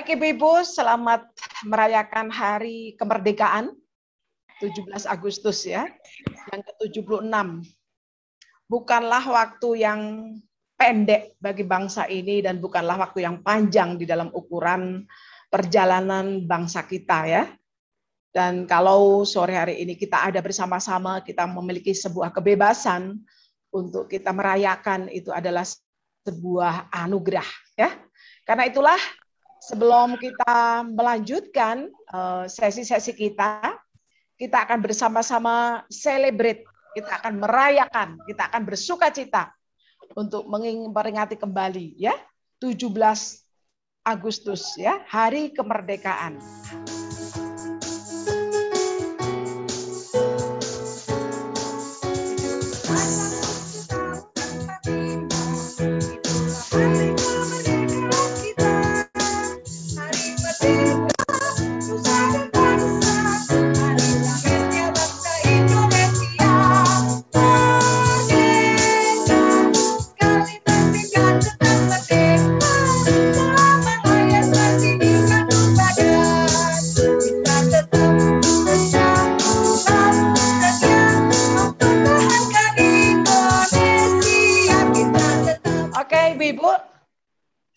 Baik Ibu-Ibu, selamat merayakan Hari Kemerdekaan 17 Agustus ya, yang ke-76. Bukanlah waktu yang pendek bagi bangsa ini dan bukanlah waktu yang panjang di dalam ukuran perjalanan bangsa kita ya. Dan kalau sore hari ini kita ada bersama-sama, kita memiliki sebuah kebebasan untuk kita merayakan, itu adalah sebuah anugerah ya. Karena itulah sebelum kita melanjutkan sesi-sesi kita akan bersama-sama celebrate, kita akan merayakan, kita akan bersuka cita untuk memperingati kembali ya 17 Agustus ya, Hari Kemerdekaan.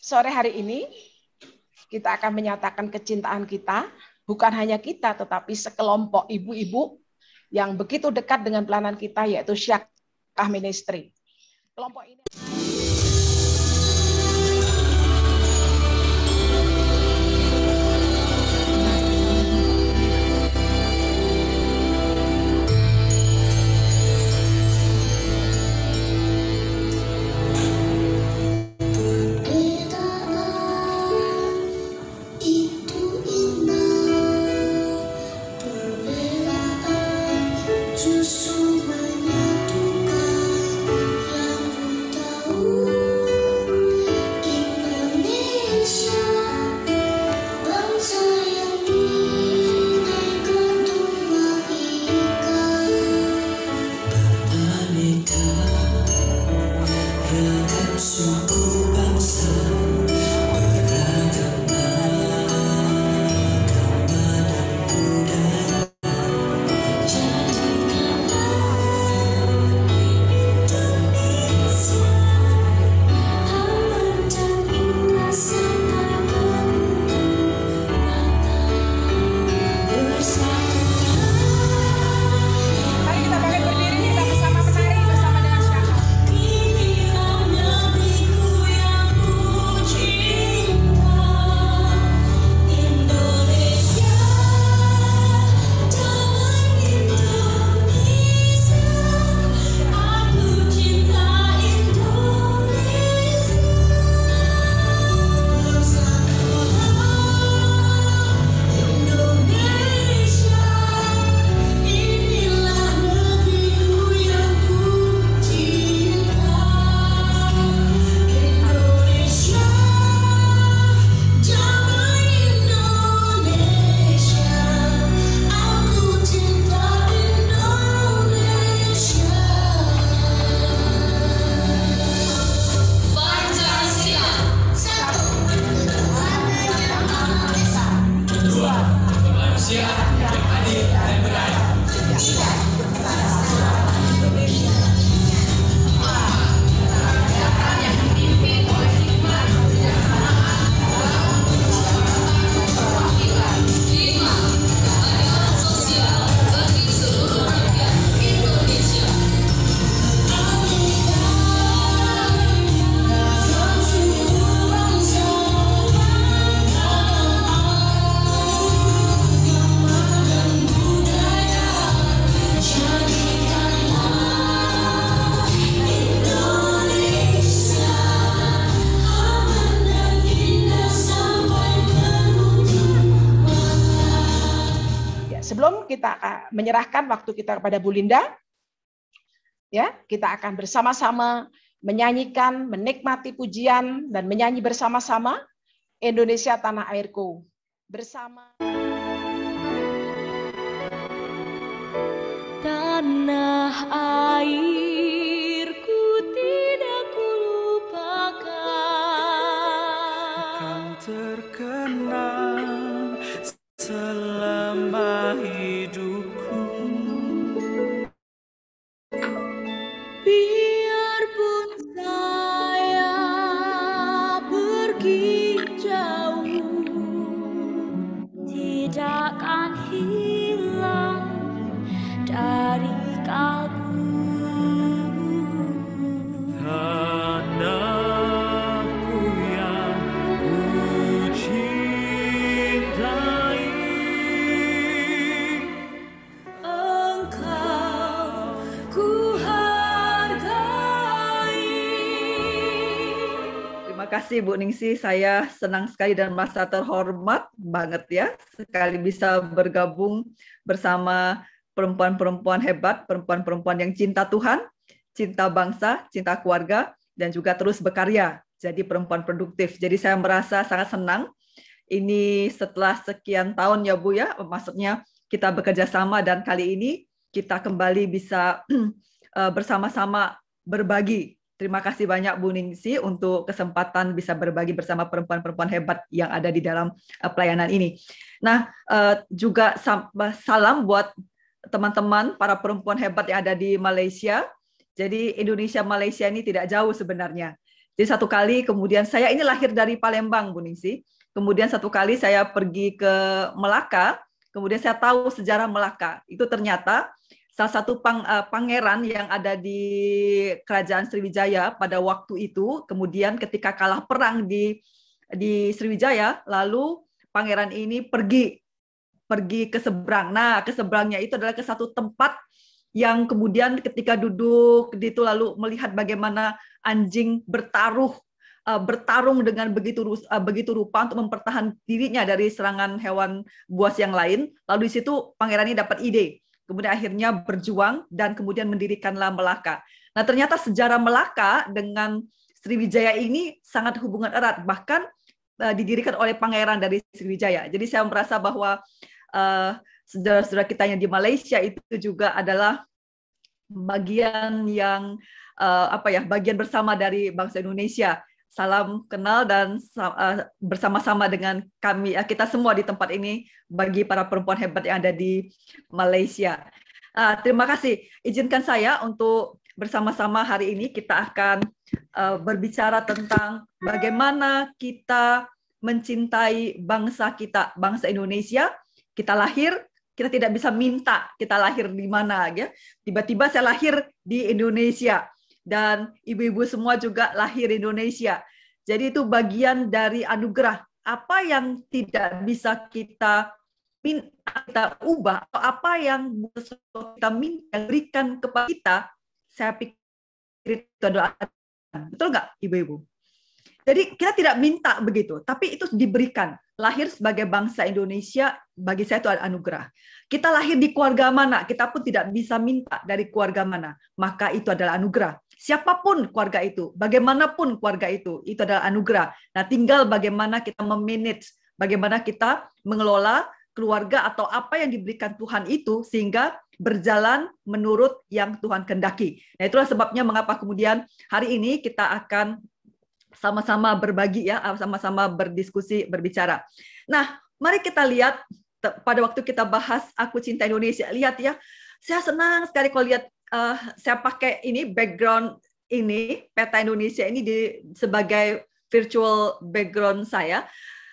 Sore hari ini kita akan menyatakan kecintaan kita, bukan hanya kita tetapi sekelompok ibu-ibu yang begitu dekat dengan pelayanan kita, yaitu Syakah Ministry. Kelompok ini kita menyerahkan waktu kita kepada Bu Linda, ya kita akan bersama-sama menyanyikan, menikmati pujian dan menyanyi bersama-sama Indonesia Tanah Airku bersama. Tanah airku tidak kulupakan, akan terkenal kasih Bu Ningsi, saya senang sekali dan merasa terhormat banget ya sekali bisa bergabung bersama perempuan-perempuan hebat, perempuan-perempuan yang cinta Tuhan, cinta bangsa, cinta keluarga, dan juga terus berkarya. Jadi perempuan produktif. Jadi saya merasa sangat senang. Ini setelah sekian tahun ya Bu ya, maksudnya kita bekerja sama dan kali ini kita kembali bisa bersama-sama berbagi. Terima kasih banyak Bu Ningsi untuk kesempatan bisa berbagi bersama perempuan-perempuan hebat yang ada di dalam pelayanan ini. Nah, juga salam buat teman-teman para perempuan hebat yang ada di Malaysia. Jadi Indonesia Malaysia ini tidak jauh sebenarnya. Jadi satu kali kemudian saya ini lahir dari Palembang Bu Ningsi. Kemudian satu kali saya pergi ke Melaka, kemudian saya tahu sejarah Melaka. Itu ternyata salah satu pangeran yang ada di Kerajaan Sriwijaya pada waktu itu, kemudian ketika kalah perang di Sriwijaya, lalu pangeran ini pergi ke seberang. Nah, ke seberangnya itu adalah ke satu tempat yang kemudian ketika duduk di itu lalu melihat bagaimana anjing bertarung dengan begitu rupa untuk mempertahankan dirinya dari serangan hewan buas yang lain. Lalu di situ pangeran ini dapat ide. Kemudian akhirnya berjuang dan kemudian mendirikanlah Melaka. Nah, ternyata sejarah Melaka dengan Sriwijaya ini sangat hubungan erat, bahkan didirikan oleh pangeran dari Sriwijaya. Jadi saya merasa bahwa saudara-saudara kita yang di Malaysia itu juga adalah bagian yang bagian bersama dari bangsa Indonesia. Salam kenal dan bersama-sama dengan kami, kita semua di tempat ini bagi para perempuan hebat yang ada di Malaysia. Terima kasih. Izinkan saya untuk bersama-sama hari ini kita akan berbicara tentang bagaimana kita mencintai bangsa kita, bangsa Indonesia. Kita lahir, kita tidak bisa minta kita lahir di mana, ya. Tiba-tiba saya lahir di Indonesia. Dan ibu-ibu semua juga lahir di Indonesia. Jadi itu bagian dari anugerah. Apa yang tidak bisa kita ubah, atau apa yang kita minta berikan kepada kita, saya pikir itu adalah anugerah. Betul nggak, ibu-ibu? Jadi kita tidak minta begitu, tapi itu diberikan. Lahir sebagai bangsa Indonesia, bagi saya itu adalah anugerah. Kita lahir di keluarga mana, kita pun tidak bisa minta dari keluarga mana. Maka itu adalah anugerah. Siapapun keluarga itu, bagaimanapun keluarga itu adalah anugerah. Nah, tinggal bagaimana kita memanage, bagaimana kita mengelola keluarga atau apa yang diberikan Tuhan itu sehingga berjalan menurut yang Tuhan kehendaki. Nah, itulah sebabnya mengapa kemudian hari ini kita akan sama-sama berbagi ya, sama-sama berdiskusi, berbicara. Nah, mari kita lihat pada waktu kita bahas Aku Cinta Indonesia. Lihat ya, saya senang sekali kalau lihat saya pakai ini background ini peta Indonesia ini sebagai virtual background saya.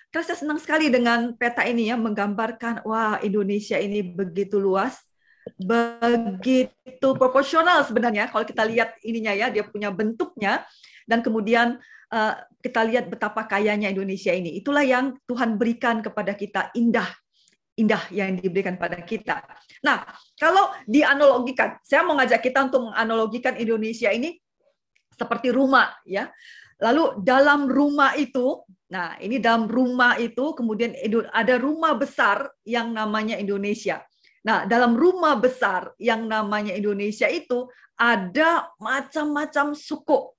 Karena saya senang sekali dengan peta ini ya, menggambarkan wah Indonesia ini begitu luas, begitu proporsional sebenarnya kalau kita lihat ininya ya, dia punya bentuknya dan kemudian kita lihat betapa kayanya Indonesia ini. Itulah yang Tuhan berikan kepada kita, indah yang diberikan pada kita. Nah, kalau dianalogikan, saya mau ngajak kita untuk menganalogikan Indonesia ini seperti rumah, ya. Lalu dalam rumah itu, nah ini dalam rumah itu kemudian ada rumah besar yang namanya Indonesia. Nah, dalam rumah besar yang namanya Indonesia itu ada macam-macam suku.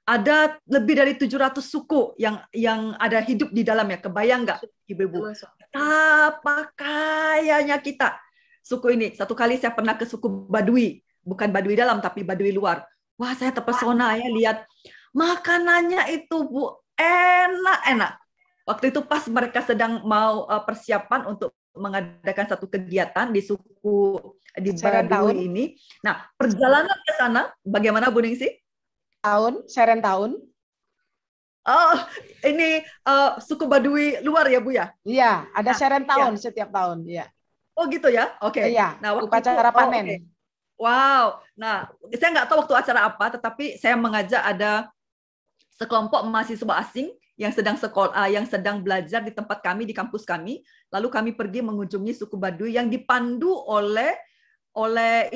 Ada lebih dari 700 suku yang ada hidup di dalamnya. Kebayang nggak, ibu-ibu? Betapa kayanya kita. Suku ini, satu kali saya pernah ke suku Baduy. Bukan Baduy dalam, tapi Baduy luar. Wah, saya terpesona ya lihat. Makanannya itu, Bu, enak-enak. Waktu itu pas mereka sedang mau persiapan untuk mengadakan satu kegiatan di suku di Baduy ini. Nah, perjalanan ke sana, bagaimana Bu Ningsi? Serentahun. Oh, ini suku Baduy luar ya, Bu ya? Iya, ada serentahun setiap tahun, iya. Oh gitu ya? Oke. Iya, nah, waktu upacara panen. Okay. Wow. Nah, saya nggak tahu waktu acara apa, tetapi saya mengajak ada sekelompok mahasiswa asing yang sedang sekolah, yang sedang belajar di tempat kami, di kampus kami. Lalu kami pergi mengunjungi suku Baduy yang dipandu oleh oleh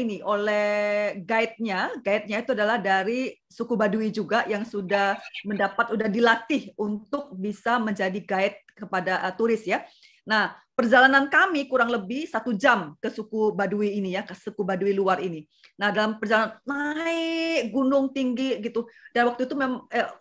guide-nya itu adalah dari suku Baduy juga yang sudah dilatih untuk bisa menjadi guide kepada turis ya. Nah, perjalanan kami kurang lebih 1 jam ke suku Baduy ini ya, ke suku Baduy luar ini. Nah, dalam perjalanan naik gunung tinggi gitu. Dan waktu itu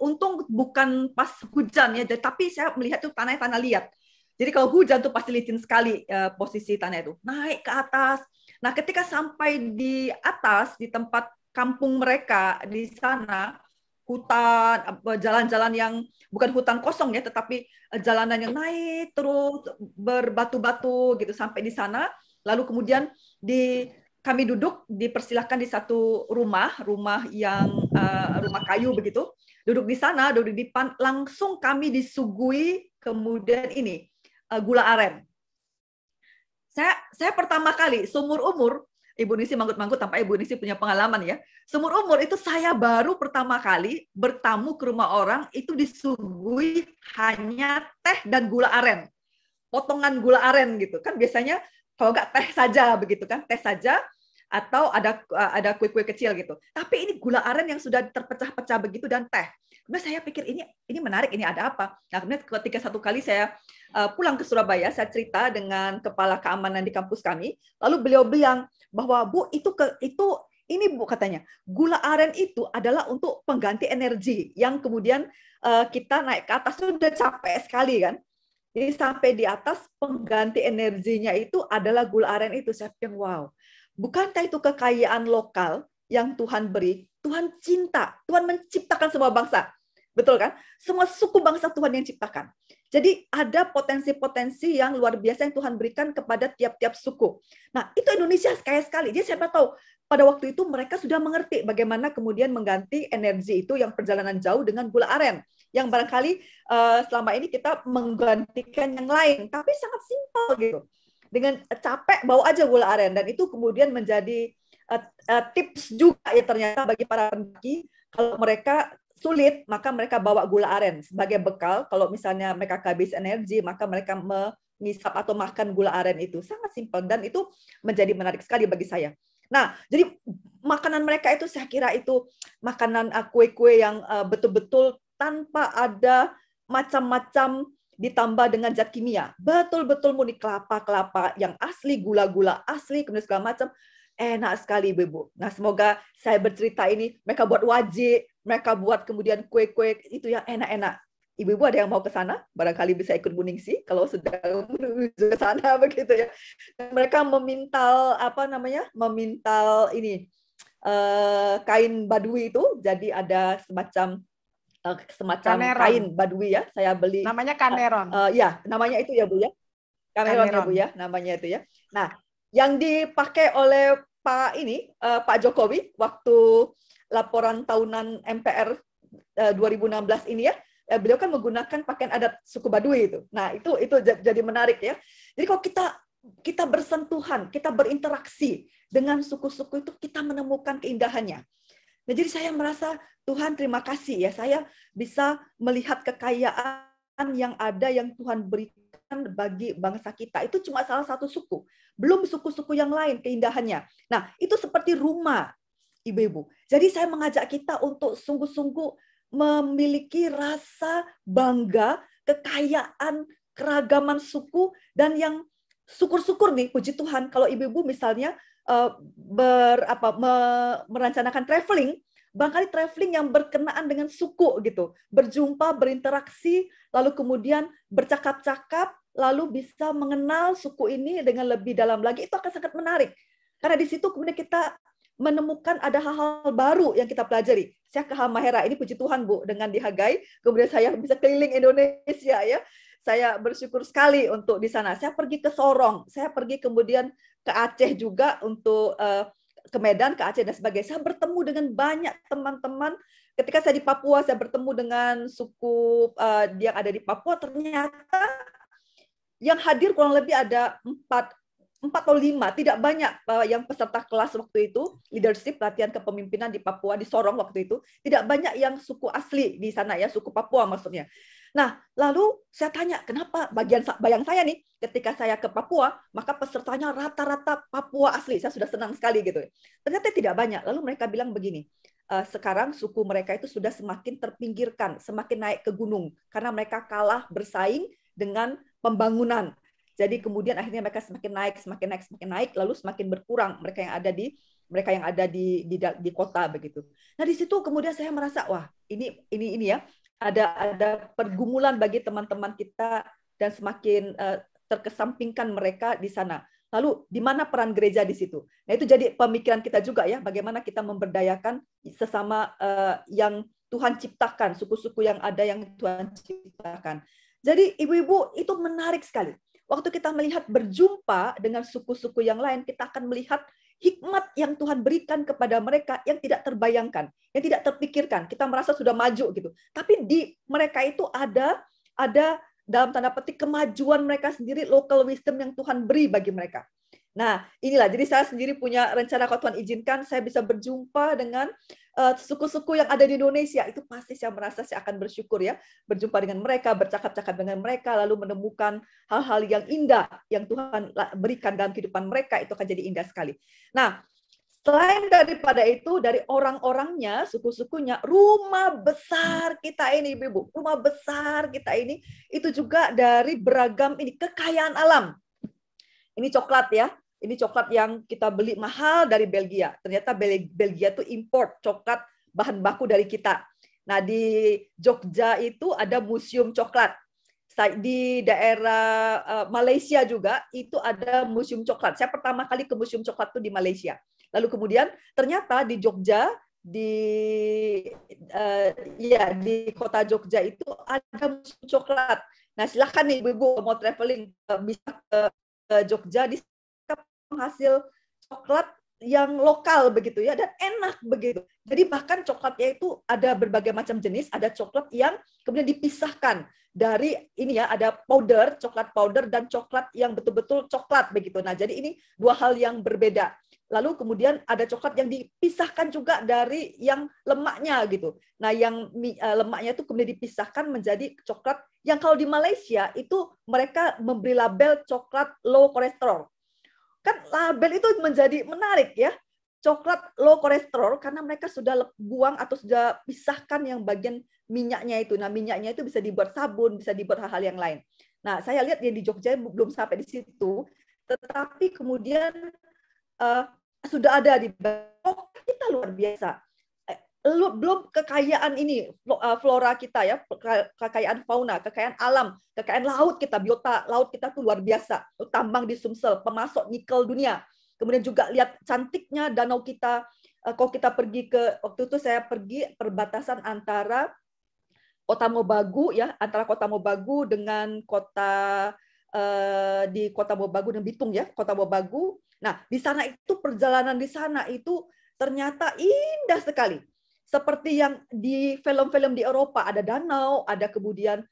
untung bukan pas hujan ya, tapi saya melihat itu tanah liat. Jadi kalau hujan tuh pasti licin sekali posisi tanah itu. Naik ke atas. Nah, ketika sampai di atas di tempat kampung mereka di sana, hutan, jalan-jalan yang bukan hutan kosong ya, tetapi jalanan yang naik terus berbatu-batu gitu sampai di sana. Lalu kemudian kami duduk, dipersilahkan di satu rumah yang rumah kayu begitu. Duduk di sana, duduk di depan, langsung kami disuguhi kemudian ini gula aren. Saya pertama kali seumur umur, Ibu Nisi manggut-manggut tanpa Ibu Nisi punya pengalaman ya. Seumur umur itu saya baru pertama kali bertamu ke rumah orang itu disuguhi hanya teh dan gula aren. Potongan gula aren gitu kan, biasanya kalau nggak teh saja begitu kan, teh saja atau ada kue-kue kecil gitu. Tapi ini gula aren yang sudah terpecah-pecah begitu dan teh. Kemudian saya pikir ini menarik, ini ada apa? Nah, kemudian ketika satu kali saya pulang ke Surabaya, saya cerita dengan kepala keamanan di kampus kami, lalu beliau bilang bahwa Bu, ini Bu katanya, gula aren itu adalah untuk pengganti energi yang kemudian kita naik ke atas sudah capek sekali kan. Jadi sampai di atas pengganti energinya itu adalah gula aren itu. Saya pikir wow, bukankah itu kekayaan lokal yang Tuhan beri? Tuhan cinta, Tuhan menciptakan semua bangsa. Betul kan? Semua suku bangsa Tuhan yang ciptakan. Jadi ada potensi-potensi yang luar biasa yang Tuhan berikan kepada tiap-tiap suku. Nah, itu Indonesia kaya sekali. Jadi siapa tahu pada waktu itu mereka sudah mengerti bagaimana kemudian mengganti energi itu yang perjalanan jauh dengan gula aren. Yang barangkali selama ini kita menggantikan yang lain, tapi sangat simpel gitu. Dengan capek bawa aja gula aren, dan itu kemudian menjadi tips juga ya ternyata bagi para pendaki. Kalau mereka sulit, maka mereka bawa gula aren sebagai bekal. Kalau misalnya mereka kehabis energi, maka mereka mengisap atau makan gula aren itu. Sangat simpel dan itu menjadi menarik sekali bagi saya. Nah, jadi makanan mereka itu saya kira itu makanan kue-kue yang betul-betul tanpa ada macam-macam ditambah dengan zat kimia. Betul-betul murni kelapa-kelapa yang asli, gula-gula asli, kemudian segala macam. Enak sekali, Ibu. Nah, semoga saya bercerita ini, mereka buat wajik, mereka buat kemudian kue-kue itu yang enak-enak. Ibu-ibu ada yang mau ke sana? Barangkali bisa ikut Bu Ningsi kalau sedang menuju ke sana begitu ya. Dan mereka memintal memintal ini kain Baduy itu, jadi ada semacam kain Baduy ya. Saya beli. Namanya kaneron. Ya, namanya itu ya Bu ya. Kaneron ya Bu ya, namanya itu ya. Nah, yang dipakai oleh Pak Jokowi waktu laporan tahunan MPR 2016 ini ya, beliau kan menggunakan pakaian adat suku Baduy itu. Nah, itu jadi menarik ya. Jadi kalau kita bersentuhan, kita berinteraksi dengan suku-suku itu, kita menemukan keindahannya. Nah, jadi saya merasa Tuhan terima kasih ya, saya bisa melihat kekayaan yang ada yang Tuhan berikan bagi bangsa kita. Itu cuma salah satu suku. Belum suku-suku yang lain keindahannya. Nah, itu seperti rumah, Ibu-ibu. Jadi saya mengajak kita untuk sungguh-sungguh memiliki rasa bangga, kekayaan, keragaman suku, dan yang syukur-syukur nih, puji Tuhan, kalau Ibu-ibu misalnya merencanakan traveling, barangkali traveling yang berkenaan dengan suku gitu, berjumpa, berinteraksi, lalu kemudian bercakap-cakap, lalu bisa mengenal suku ini dengan lebih dalam lagi, itu akan sangat menarik. Karena di situ kemudian kita menemukan ada hal-hal baru yang kita pelajari. Saya ke Halmahera, ini puji Tuhan Bu, dengan dihargai, kemudian saya bisa keliling Indonesia ya. Saya bersyukur sekali untuk di sana. Saya pergi ke Sorong, saya pergi kemudian ke Aceh juga untuk ke Medan, ke Aceh dan sebagainya. Saya bertemu dengan banyak teman-teman. Ketika saya di Papua, saya bertemu dengan suku yang ada di Papua. Ternyata yang hadir kurang lebih ada 4 atau 5, tidak banyak yang peserta kelas waktu itu, leadership, latihan kepemimpinan di Papua, di Sorong waktu itu, tidak banyak yang suku asli di sana ya, suku Papua maksudnya. Nah, lalu saya tanya, kenapa bayang saya nih, ketika saya ke Papua, maka pesertanya rata-rata Papua asli. Saya sudah senang sekali gitu. Ternyata tidak banyak. Lalu mereka bilang begini, sekarang suku mereka itu sudah semakin terpinggirkan, semakin naik ke gunung, karena mereka kalah bersaing dengan pembangunan. Jadi kemudian akhirnya mereka semakin naik, lalu semakin berkurang mereka yang ada di kota begitu. Nah di situ kemudian saya merasa, wah ini ya, ada pergumulan bagi teman-teman kita dan semakin terkesampingkan mereka di sana. Lalu di mana peran gereja di situ? Nah itu jadi pemikiran kita juga ya, bagaimana kita memberdayakan sesama yang Tuhan ciptakan, suku-suku yang ada yang Tuhan ciptakan. Jadi ibu-ibu itu menarik sekali. Waktu kita melihat berjumpa dengan suku-suku yang lain, kita akan melihat hikmat yang Tuhan berikan kepada mereka yang tidak terbayangkan, yang tidak terpikirkan. Kita merasa sudah maju gitu. Tapi di mereka itu ada dalam tanda petik kemajuan mereka sendiri, local wisdom yang Tuhan beri bagi mereka. Nah, inilah, jadi saya sendiri punya rencana, kalau Tuhan izinkan, saya bisa berjumpa dengan suku-suku yang ada di Indonesia. Itu pasti saya merasa saya akan bersyukur ya, berjumpa dengan mereka, bercakap-cakap dengan mereka, lalu menemukan hal-hal yang indah yang Tuhan berikan dalam kehidupan mereka, itu akan jadi indah sekali. Nah, selain daripada itu, dari orang-orangnya, suku-sukunya, rumah besar kita ini, Ibu, rumah besar kita ini, itu juga dari beragam kekayaan alam. Ini coklat ya. Ini coklat yang kita beli mahal dari Belgia. Ternyata Belgia itu import coklat bahan baku dari kita. Nah, di Jogja itu ada museum coklat. Di daerah Malaysia juga itu ada museum coklat. Saya pertama kali ke museum coklat itu di Malaysia. Lalu kemudian ternyata di Jogja, di kota Jogja itu ada museum coklat. Nah, silakan nih Ibu mau traveling bisa ke Jogja, di hasil coklat yang lokal begitu ya, dan enak begitu. Jadi bahkan coklatnya itu ada berbagai macam jenis, ada coklat yang kemudian dipisahkan dari ini ya, ada powder, coklat powder dan coklat yang betul-betul coklat begitu. Nah, jadi ini dua hal yang berbeda. Lalu kemudian ada coklat yang dipisahkan juga dari yang lemaknya gitu. Nah, yang lemaknya itu kemudian dipisahkan menjadi coklat yang kalau di Malaysia itu mereka memberi label coklat low kolesterol. Kan label itu menjadi menarik ya, coklat low kolesterol, karena mereka sudah buang atau sudah pisahkan yang bagian minyaknya itu. Nah, minyaknya itu bisa dibuat sabun, bisa dibuat hal-hal yang lain. Nah, saya lihat di Jogja belum sampai di situ, tetapi kemudian sudah ada di Bangkok. Kita luar biasa. Belum kekayaan ini, flora kita ya, kekayaan fauna, kekayaan alam, kekayaan laut kita, biota laut kita tuh luar biasa. Tambang di Sumsel, pemasok nikel dunia. Kemudian juga lihat cantiknya danau kita. Kalau kita pergi waktu itu saya pergi perbatasan antara Kota Mobagu ya, antara Kota Mobagu dengan di Kota Mobagu dan Bitung ya, Kota Mobagu. Nah, di sana itu perjalanan di sana itu ternyata indah sekali. Seperti yang di film-film di Eropa, ada danau, ada kemudian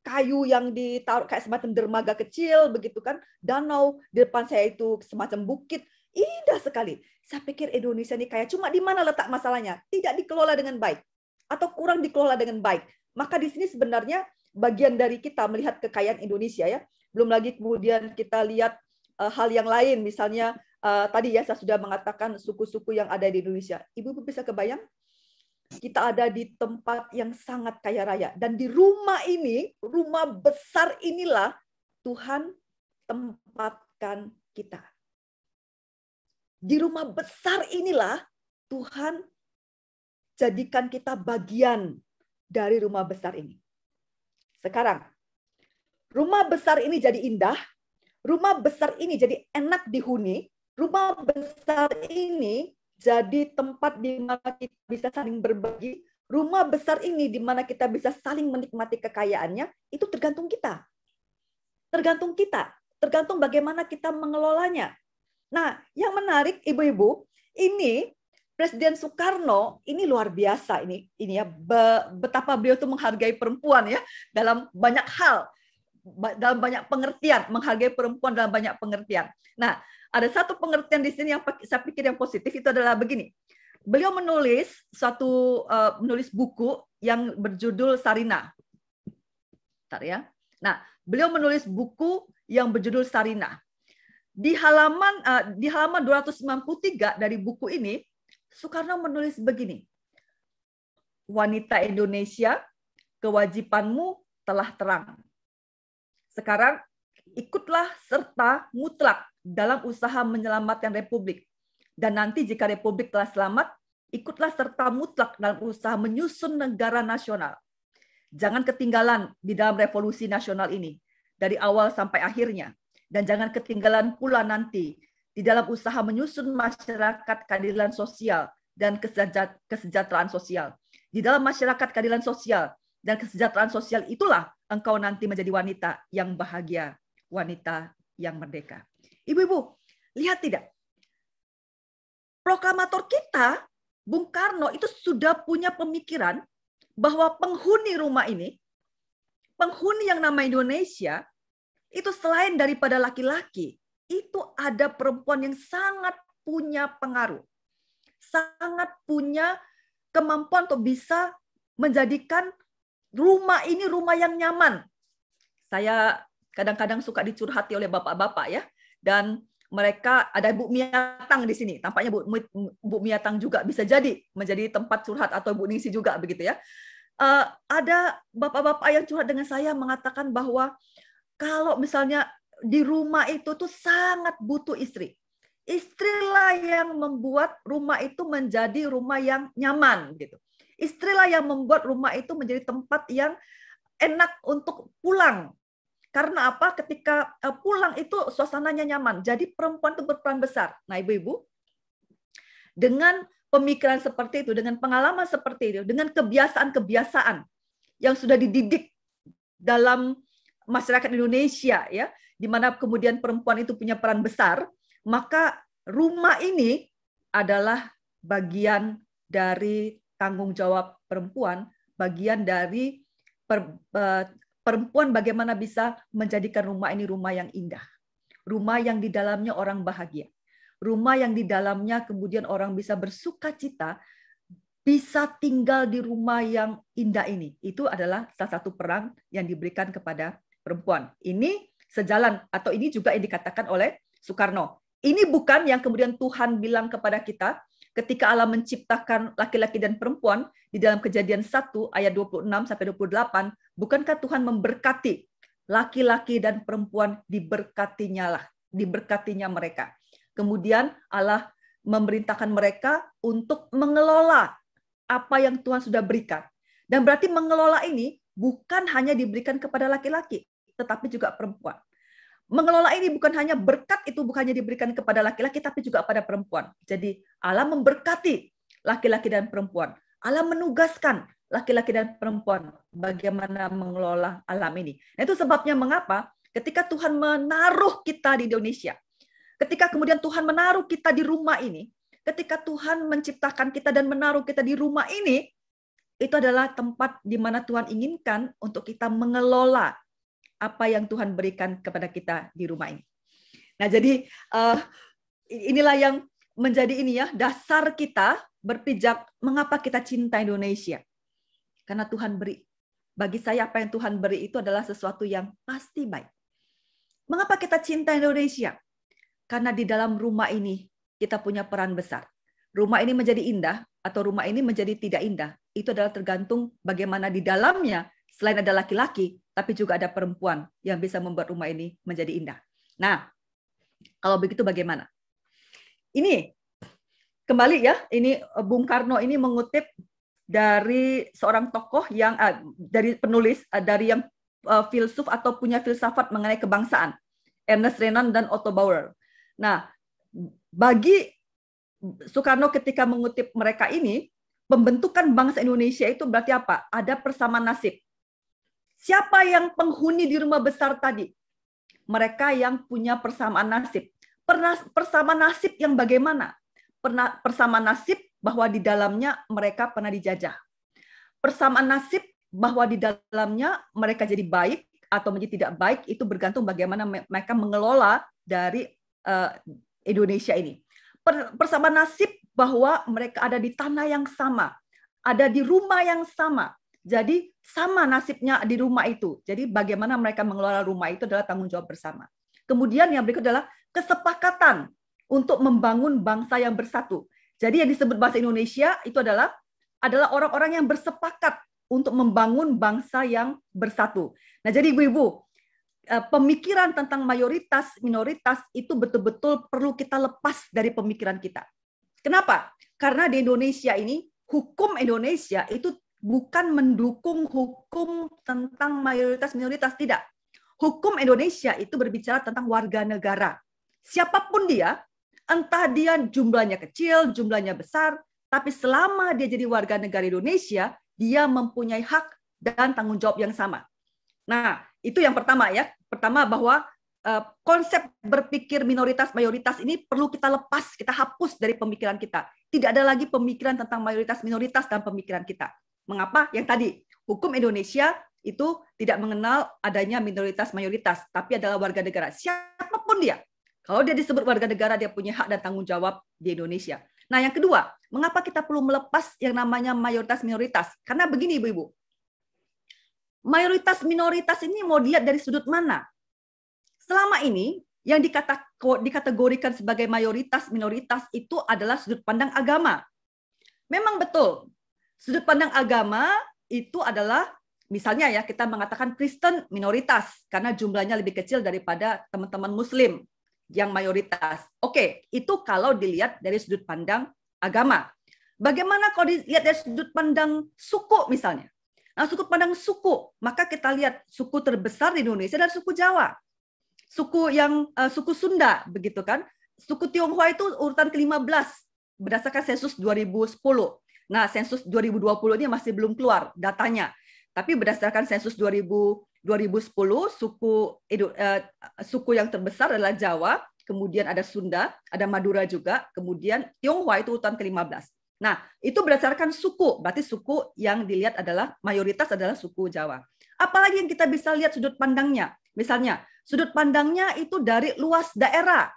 kayu yang ditaruh kayak semacam dermaga kecil begitu kan, danau di depan saya itu semacam bukit, indah sekali. Saya pikir Indonesia ini kayak, cuma di mana letak masalahnya? Tidak dikelola dengan baik atau kurang dikelola dengan baik. Maka di sini sebenarnya bagian dari kita melihat kekayaan Indonesia ya. Belum lagi kemudian kita lihat hal yang lain, misalnya tadi ya saya sudah mengatakan suku-suku yang ada di Indonesia. Ibu bisa kebayang? Kita ada di tempat yang sangat kaya raya. Dan di rumah ini, rumah besar inilah Tuhan tempatkan kita. Di rumah besar inilah Tuhan jadikan kita bagian dari rumah besar ini. Sekarang, rumah besar ini jadi indah, rumah besar ini jadi enak dihuni, rumah besar ini jadi tempat di mana kita bisa saling berbagi. Rumah besar ini di mana kita bisa saling menikmati kekayaannya, itu tergantung kita. Tergantung kita. Tergantung bagaimana kita mengelolanya. Nah, yang menarik Ibu-ibu, ini Presiden Soekarno ini luar biasa ini ya, betapa beliau itu menghargai perempuan ya dalam banyak hal, dalam banyak pengertian, menghargai perempuan dalam banyak pengertian. Nah, ada satu pengertian di sini yang saya pikir yang positif, itu adalah begini. Beliau menulis buku yang berjudul Sarina. Bentar ya. Nah, beliau menulis buku yang berjudul Sarinah. Di halaman 293 dari buku ini, Soekarno menulis begini. Wanita Indonesia, kewajibanmu telah terang. Sekarang ikutlah serta mutlak dalam usaha menyelamatkan Republik. Dan nanti jika Republik telah selamat, ikutlah serta mutlak dalam usaha menyusun negara nasional. Jangan ketinggalan di dalam revolusi nasional ini, dari awal sampai akhirnya. Dan jangan ketinggalan pula nanti di dalam usaha menyusun masyarakat keadilan sosial dan kesejahteraan sosial. Di dalam masyarakat keadilan sosial dan kesejahteraan sosial itulah engkau nanti menjadi wanita yang bahagia, wanita yang merdeka. Ibu-ibu, lihat tidak? Proklamator kita, Bung Karno, itu sudah punya pemikiran bahwa penghuni rumah ini, penghuni yang nama Indonesia, itu selain daripada laki-laki, itu ada perempuan yang sangat punya pengaruh. Sangat punya kemampuan untuk bisa menjadikan rumah ini rumah yang nyaman. Saya kadang-kadang suka dicurhati oleh bapak-bapak ya. Dan mereka ada Bu Miatang di sini. Tampaknya Bu Miatang juga bisa jadi menjadi tempat curhat, atau Bu Ningsi juga begitu ya. Ada bapak-bapak yang curhat dengan saya mengatakan bahwa kalau misalnya di rumah itu tuh sangat butuh istri. Istrilah yang membuat rumah itu menjadi rumah yang nyaman gitu. Istrilah yang membuat rumah itu menjadi tempat yang enak untuk pulang. Karena apa? Ketika pulang itu suasananya nyaman. Jadi perempuan itu berperan besar. Nah, ibu-ibu, dengan pemikiran seperti itu, dengan pengalaman seperti itu, dengan kebiasaan-kebiasaan yang sudah dididik dalam masyarakat Indonesia, ya, di mana kemudian perempuan itu punya peran besar, maka rumah ini adalah bagian dari tanggung jawab perempuan, bagian dari perempuan bagaimana bisa menjadikan rumah ini rumah yang indah. Rumah yang di dalamnya orang bahagia. Rumah yang di dalamnya kemudian orang bisa bersuka cita, bisa tinggal di rumah yang indah ini. Itu adalah salah satu peran yang diberikan kepada perempuan. Ini sejalan, atau ini juga yang dikatakan oleh Soekarno. Ini bukan yang kemudian Tuhan bilang kepada kita ketika Allah menciptakan laki-laki dan perempuan di dalam Kejadian 1 ayat 26 sampai 28, bukankah Tuhan memberkati laki-laki dan perempuan, diberkatinya mereka. Kemudian Allah memerintahkan mereka untuk mengelola apa yang Tuhan sudah berikan. Dan berarti mengelola ini bukan hanya diberikan kepada laki-laki, tetapi juga perempuan. Mengelola ini bukan hanya berkat, itu bukannya diberikan kepada laki-laki, tapi juga pada perempuan. Jadi Allah memberkati laki-laki dan perempuan. Allah menugaskan laki-laki dan perempuan bagaimana mengelola alam ini. Nah, itu sebabnya mengapa ketika Tuhan menaruh kita di Indonesia, ketika kemudian Tuhan menaruh kita di rumah ini, ketika Tuhan menciptakan kita dan menaruh kita di rumah ini, itu adalah tempat di mana Tuhan inginkan untuk kita mengelola apa yang Tuhan berikan kepada kita di rumah ini. Nah, jadi inilah yang menjadi ini ya, dasar kita berpijak mengapa kita cinta Indonesia. Karena Tuhan beri. Bagi saya apa yang Tuhan beri itu adalah sesuatu yang pasti baik. Mengapa kita cinta Indonesia? Karena di dalam rumah ini kita punya peran besar. Rumah ini menjadi indah atau rumah ini menjadi tidak indah, itu adalah tergantung bagaimana di dalamnya selain ada laki-laki, tapi juga ada perempuan yang bisa membuat rumah ini menjadi indah. Nah, kalau begitu bagaimana? Ini kembali ya, ini Bung Karno ini mengutip dari seorang tokoh yang dari penulis, dari yang filsuf atau punya filsafat mengenai kebangsaan, Ernest Renan dan Otto Bauer. Nah, bagi Soekarno ketika mengutip mereka ini, pembentukan bangsa Indonesia itu berarti apa? Ada persamaan nasib. Siapa yang penghuni di rumah besar tadi? Mereka yang punya persamaan nasib. Persamaan nasib yang bagaimana? Persamaan nasib bahwa di dalamnya mereka pernah dijajah. Persamaan nasib bahwa di dalamnya mereka jadi baik atau menjadi tidak baik, itu bergantung bagaimana mereka mengelola dari Indonesia ini. Persamaan nasib bahwa mereka ada di tanah yang sama, ada di rumah yang sama, Jadi sama nasibnya di rumah itu. Jadi bagaimana mereka mengelola rumah itu adalah tanggung jawab bersama. Kemudian yang berikut adalah kesepakatan untuk membangun bangsa yang bersatu. Jadi yang disebut bahasa Indonesia itu adalah orang-orang yang bersepakat untuk membangun bangsa yang bersatu. Nah, jadi ibu-ibu, pemikiran tentang mayoritas minoritas itu betul-betul perlu kita lepas dari pemikiran kita. Kenapa? Karena di Indonesia ini, hukum Indonesia itu bukan mendukung hukum tentang mayoritas minoritas, tidak. Hukum Indonesia itu berbicara tentang warga negara. Siapapun dia, entah dia jumlahnya kecil, jumlahnya besar, tapi selama dia jadi warga negara Indonesia, dia mempunyai hak dan tanggung jawab yang sama. Nah, itu yang pertama ya. Pertama bahwa konsep berpikir minoritas mayoritas ini perlu kita lepas, kita hapus dari pemikiran kita. Tidak ada lagi pemikiran tentang mayoritas minoritas dalam pemikiran kita. Mengapa? Yang tadi, hukum Indonesia itu tidak mengenal adanya minoritas mayoritas, tapi adalah warga negara. Siapapun dia. Kalau dia disebut warga negara, dia punya hak dan tanggung jawab di Indonesia. Nah, yang kedua, mengapa kita perlu melepas yang namanya mayoritas minoritas? Karena begini, ibu-ibu. Mayoritas minoritas ini mau dilihat dari sudut mana? Selama ini yang dikategorikan sebagai mayoritas minoritas itu adalah sudut pandang agama. Memang betul. Sudut pandang agama itu adalah misalnya ya kita mengatakan Kristen minoritas karena jumlahnya lebih kecil daripada teman-teman Muslim yang mayoritas. Oke, itu kalau dilihat dari sudut pandang agama. Bagaimana kalau dilihat dari sudut pandang suku misalnya? Nah, sudut pandang suku, maka kita lihat suku terbesar di Indonesia adalah suku Jawa. Suku Sunda begitu kan. Suku Tionghoa itu urutan ke-15 berdasarkan sensus 2010. Nah, sensus 2020 ini masih belum keluar datanya. Tapi berdasarkan sensus 2010 suku yang terbesar adalah Jawa, kemudian ada Sunda, ada Madura juga, kemudian Tionghoa itu urutan ke-15. Nah, itu berdasarkan suku, berarti suku yang dilihat adalah mayoritas adalah suku Jawa. Apalagi yang kita bisa lihat sudut pandangnya. Misalnya, sudut pandangnya itu dari luas daerah.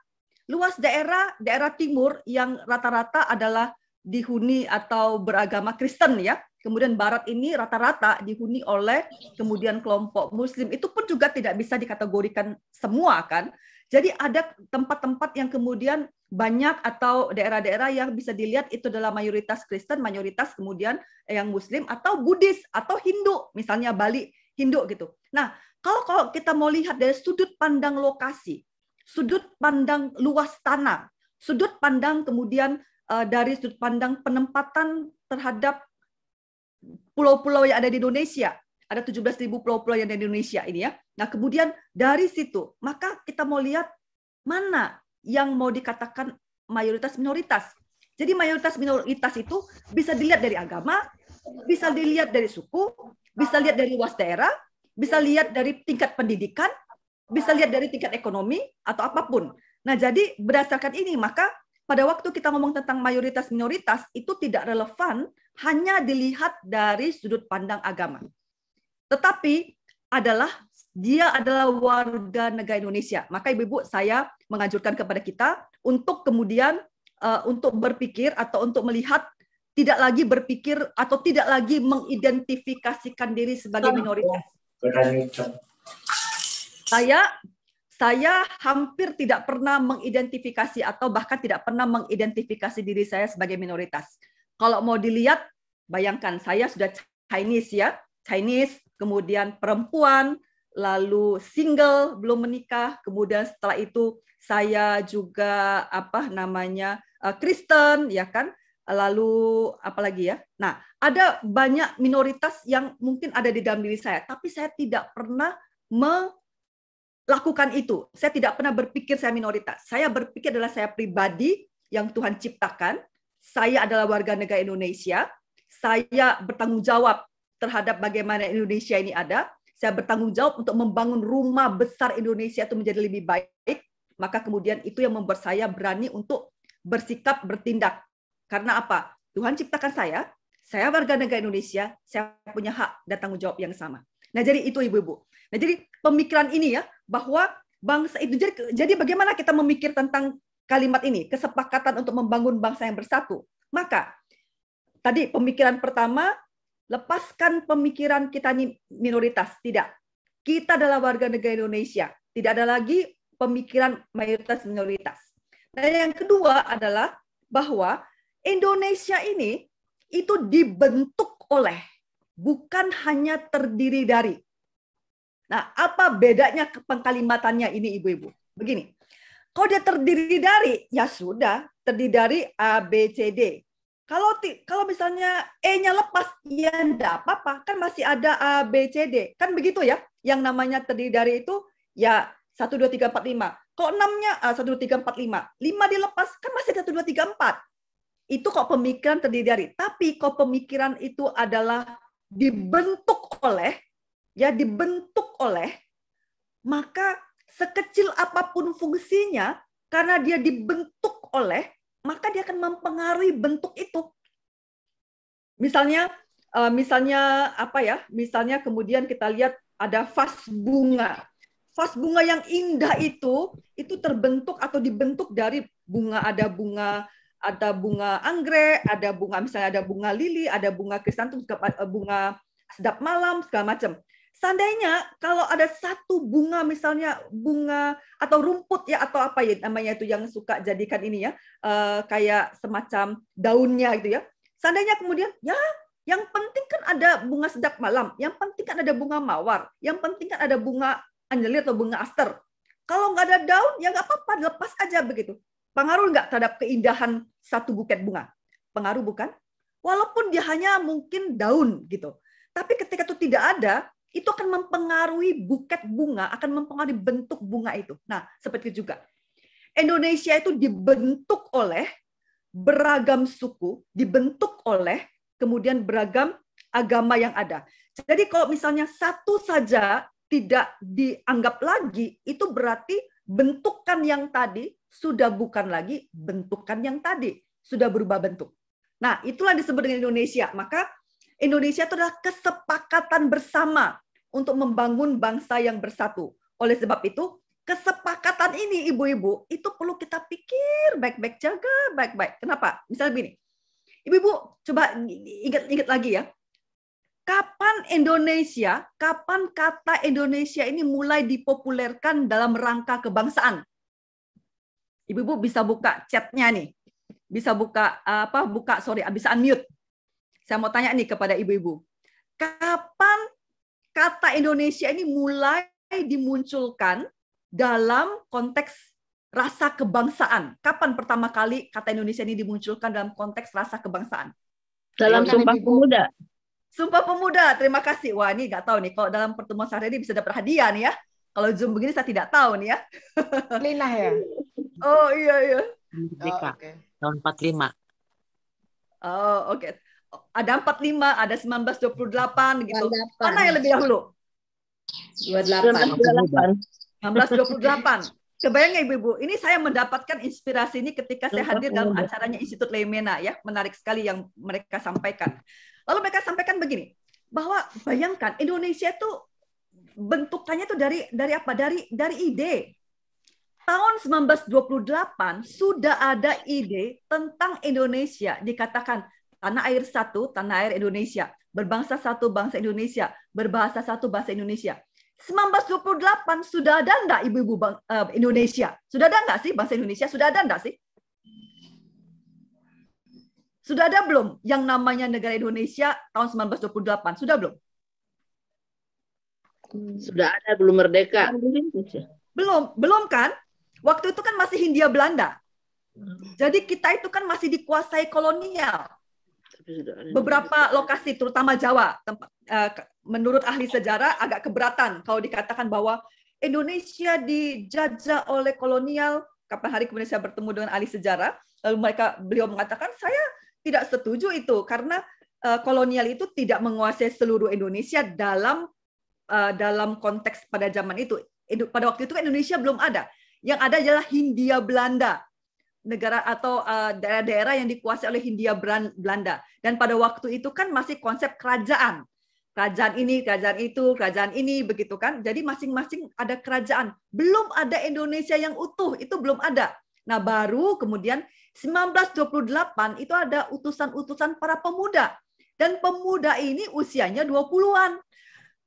Luas daerah timur yang rata-rata adalah dihuni atau beragama Kristen ya. Kemudian barat ini rata-rata dihuni oleh kemudian kelompok Muslim. Itu pun juga tidak bisa dikategorikan semua kan. Jadi ada tempat-tempat yang kemudian banyak atau daerah-daerah yang bisa dilihat itu adalah mayoritas Kristen, mayoritas kemudian yang Muslim atau Buddhis atau Hindu, misalnya Bali Hindu gitu. Nah, kalau kita mau lihat dari sudut pandang lokasi, sudut pandang luas tanah, sudut pandang kemudian dari sudut pandang penempatan terhadap pulau-pulau yang ada di Indonesia, ada 17.000 pulau-pulau yang ada di Indonesia ini ya. Nah, kemudian dari situ, maka kita mau lihat mana yang mau dikatakan mayoritas minoritas. Jadi mayoritas minoritas itu bisa dilihat dari agama, bisa dilihat dari suku, bisa lihat dari luas daerah, bisa lihat dari tingkat pendidikan, bisa lihat dari tingkat ekonomi, atau apapun. Nah, jadi berdasarkan ini, maka pada waktu kita ngomong tentang mayoritas minoritas, itu tidak relevan hanya dilihat dari sudut pandang agama. Tetapi dia adalah warga negara Indonesia. Maka ibu-ibu saya menganjurkan kepada kita untuk kemudian untuk berpikir atau untuk melihat tidak lagi berpikir atau tidak lagi mengidentifikasikan diri sebagai minoritas. Saya hampir tidak pernah mengidentifikasi atau bahkan tidak pernah mengidentifikasi diri saya sebagai minoritas. Kalau mau dilihat, bayangkan saya sudah Chinese ya, Chinese, kemudian perempuan, lalu single, belum menikah, kemudian setelah itu saya juga Kristen, ya kan? Lalu apalagi ya? Nah, ada banyak minoritas yang mungkin ada di dalam diri saya, tapi saya tidak pernah melakukan itu. Saya tidak pernah berpikir saya minoritas. Saya berpikir adalah saya pribadi yang Tuhan ciptakan. Saya adalah warga negara Indonesia. Saya bertanggung jawab terhadap bagaimana Indonesia ini ada. Saya bertanggung jawab untuk membangun rumah besar Indonesia itu menjadi lebih baik. Maka kemudian itu yang membuat saya berani untuk bersikap, bertindak. Karena apa? Tuhan ciptakan saya warga negara Indonesia, saya punya hak dan tanggung jawab yang sama. Nah, jadi itu ibu-ibu. Nah, jadi pemikiran ini ya, bahwa bangsa itu, jadi bagaimana kita memikir tentang kalimat ini, kesepakatan untuk membangun bangsa yang bersatu. Maka, tadi pemikiran pertama, lepaskan pemikiran kita ini minoritas. Tidak. Kita adalah warga negara Indonesia. Tidak ada lagi pemikiran mayoritas minoritas. Dan yang kedua adalah bahwa Indonesia ini itu dibentuk oleh, bukan hanya terdiri dari. Nah, apa bedanya pengkalimatannya ini ibu-ibu? Begini, kalau dia terdiri dari, ya sudah, terdiri dari A, B, C, D. Kalau misalnya E-nya lepas, ya enggak apa-apa. Kan masih ada A, B, C, D. Kan begitu ya. Yang namanya terdiri dari itu, ya 1, 2, 3, 4, 5. Kalau 6-nya 1, 2, 3, 4, 5. 5 dilepas, kan masih 1, 2, 3, 4. Itu kok pemikiran terdiri dari. Tapi kok pemikiran itu adalah dibentuk oleh, ya dibentuk oleh, maka sekecil apapun fungsinya, karena dia dibentuk oleh, maka dia akan mempengaruhi bentuk itu. Misalnya apa ya? Misalnya kemudian kita lihat ada vas bunga. Vas bunga yang indah itu terbentuk atau dibentuk dari bunga. Ada bunga anggrek, ada bunga misalnya ada bunga lili, ada bunga krisantum, bunga sedap malam, segala macam. Seandainya kalau ada satu bunga misalnya bunga atau rumput ya atau apa ya namanya itu yang suka jadikan ini ya kayak semacam daunnya gitu ya. Seandainya kemudian ya yang penting kan ada bunga sedap malam, yang penting kan ada bunga mawar, yang penting kan ada bunga anjelir atau bunga aster. Kalau nggak ada daun ya nggak apa-apa, lepas aja begitu. Pengaruh nggak terhadap keindahan satu buket bunga? Pengaruh bukan? Walaupun dia hanya mungkin daun gitu. Tapi ketika itu tidak ada, itu akan mempengaruhi buket bunga, akan mempengaruhi bentuk bunga itu. Nah, seperti itu juga. Indonesia itu dibentuk oleh beragam suku, dibentuk oleh kemudian beragam agama yang ada. Jadi kalau misalnya satu saja tidak dianggap lagi, itu berarti bentukan yang tadi sudah bukan lagi bentukan yang tadi, sudah berubah bentuk. Nah, itulah disebut dengan Indonesia. Maka Indonesia itu adalah kesepakatan bersama untuk membangun bangsa yang bersatu. Oleh sebab itu, kesepakatan ini ibu-ibu, itu perlu kita pikir baik-baik, jaga baik-baik. Kenapa? Misalnya begini, ibu-ibu coba ingat lagi ya, kapan kata Indonesia ini mulai dipopulerkan dalam rangka kebangsaan? Ibu-ibu bisa buka chatnya nih, bisa bisa unmute. Saya mau tanya nih kepada ibu-ibu, kapan kata Indonesia ini mulai dimunculkan dalam konteks rasa kebangsaan? Kapan pertama kali kata Indonesia ini dimunculkan dalam konteks rasa kebangsaan? Dalam Sumpah Pemuda. Sumpah Pemuda, terima kasih. Wah, ini nggak tahu nih, kalau dalam pertemuan sehari ini bisa dapat hadiah nih ya. Kalau Zoom begini saya tidak tahu nih ya. Lina ya? Oh iya. Merdeka, tahun 45. Oh, oke. Ada 45, ada 1928 gitu. Mana yang lebih dahulu? 28. 1928. Kebayang nggak ibu-ibu? Ini saya mendapatkan inspirasi ini ketika saya hadir dalam acaranya Institut Leimena ya. Menarik sekali yang mereka sampaikan. Lalu mereka sampaikan begini, bahwa bayangkan Indonesia itu bentukannya itu dari apa? Dari ide. Tahun 1928 sudah ada ide tentang Indonesia, dikatakan tanah air satu, tanah air Indonesia, berbangsa satu, bangsa Indonesia, berbahasa satu, bahasa Indonesia. 1928 sudah ada enggak ibu-ibu Indonesia? Sudah ada enggak sih bangsa Indonesia? Sudah ada enggak sih? Sudah ada belum yang namanya negara Indonesia tahun 1928? Sudah belum? Sudah ada, belum merdeka. Belum kan? Waktu itu kan masih Hindia Belanda. Jadi kita itu kan masih dikuasai kolonial. Beberapa lokasi, terutama Jawa, menurut ahli sejarah agak keberatan kalau dikatakan bahwa Indonesia dijajah oleh kolonial. Kapan hari kemudian saya bertemu dengan ahli sejarah, lalu beliau mengatakan saya tidak setuju itu karena kolonial itu tidak menguasai seluruh Indonesia dalam konteks pada zaman itu. Pada waktu itu Indonesia belum ada. Yang ada adalah Hindia Belanda, negara atau daerah-daerah yang dikuasai oleh Hindia Belanda. Dan pada waktu itu kan masih konsep kerajaan. Kerajaan ini, kerajaan itu, kerajaan ini, begitu kan. Jadi masing-masing ada kerajaan. Belum ada Indonesia yang utuh, itu belum ada. Nah baru kemudian 1928 itu ada utusan-utusan para pemuda. Dan pemuda ini usianya 20-an.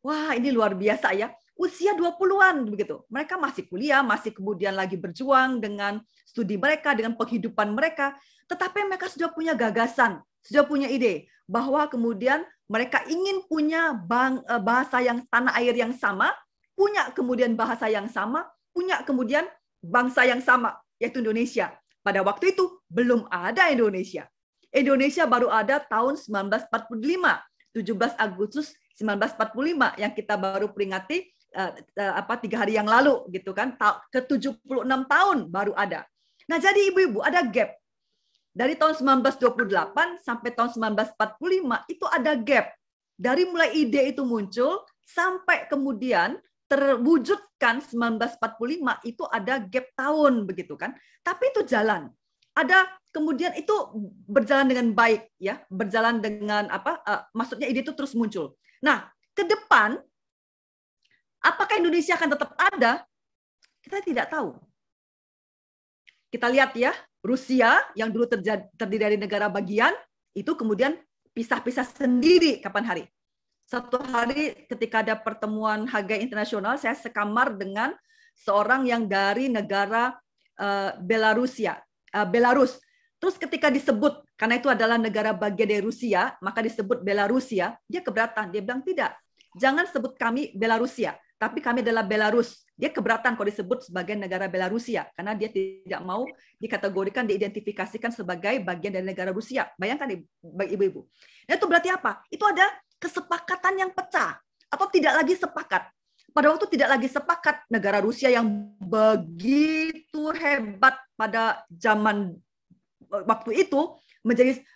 Wah, ini luar biasa ya. Usia 20-an begitu. Mereka masih kuliah, masih kemudian lagi berjuang dengan studi mereka, dengan penghidupan mereka. Tetapi mereka sudah punya gagasan, sudah punya ide bahwa kemudian mereka ingin punya bahasa yang tanah air yang sama, punya kemudian bahasa yang sama, punya kemudian bangsa yang sama, yaitu Indonesia. Pada waktu itu belum ada Indonesia. Indonesia baru ada tahun 1945, 17 Agustus 1945 yang kita baru peringati 3 hari yang lalu gitu kan, ke 76 tahun baru ada. Nah, jadi ibu-ibu ada gap. Dari tahun 1928 sampai tahun 1945 itu ada gap. Dari mulai ide itu muncul sampai kemudian terwujudkan 1945 itu ada gap tahun begitu kan. Tapi itu jalan. Ada kemudian itu berjalan dengan baik ya, berjalan dengan maksudnya ide itu terus muncul. Nah, ke depan apakah Indonesia akan tetap ada? Kita tidak tahu. Kita lihat ya, Rusia yang dulu terdiri dari negara bagian, itu kemudian pisah-pisah sendiri kapan hari. Satu hari ketika ada pertemuan Haga Internasional, saya sekamar dengan seorang yang dari negara Belarus. Terus ketika disebut, karena itu adalah negara bagian dari Rusia, maka disebut Belarusia, dia keberatan. Dia bilang, tidak, jangan sebut kami Belarusia, tapi kami adalah Belarus. Dia keberatan kalau disebut sebagai negara Belarusia, karena dia tidak mau dikategorikan, diidentifikasikan sebagai bagian dari negara Rusia. Bayangkan ibu-ibu. Nah, itu berarti apa? Itu ada kesepakatan yang pecah, atau tidak lagi sepakat. Pada waktu tidak lagi sepakat, negara Rusia yang begitu hebat pada zaman waktu itu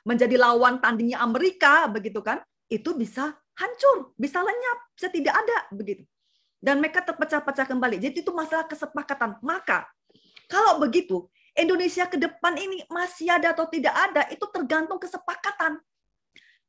menjadi lawan tandingnya Amerika, begitu kan? Itu bisa hancur, bisa lenyap, bisa tidak ada begitu. Dan mereka terpecah-pecah kembali. Jadi itu masalah kesepakatan. Maka kalau begitu, Indonesia ke depan ini masih ada atau tidak ada, itu tergantung kesepakatan.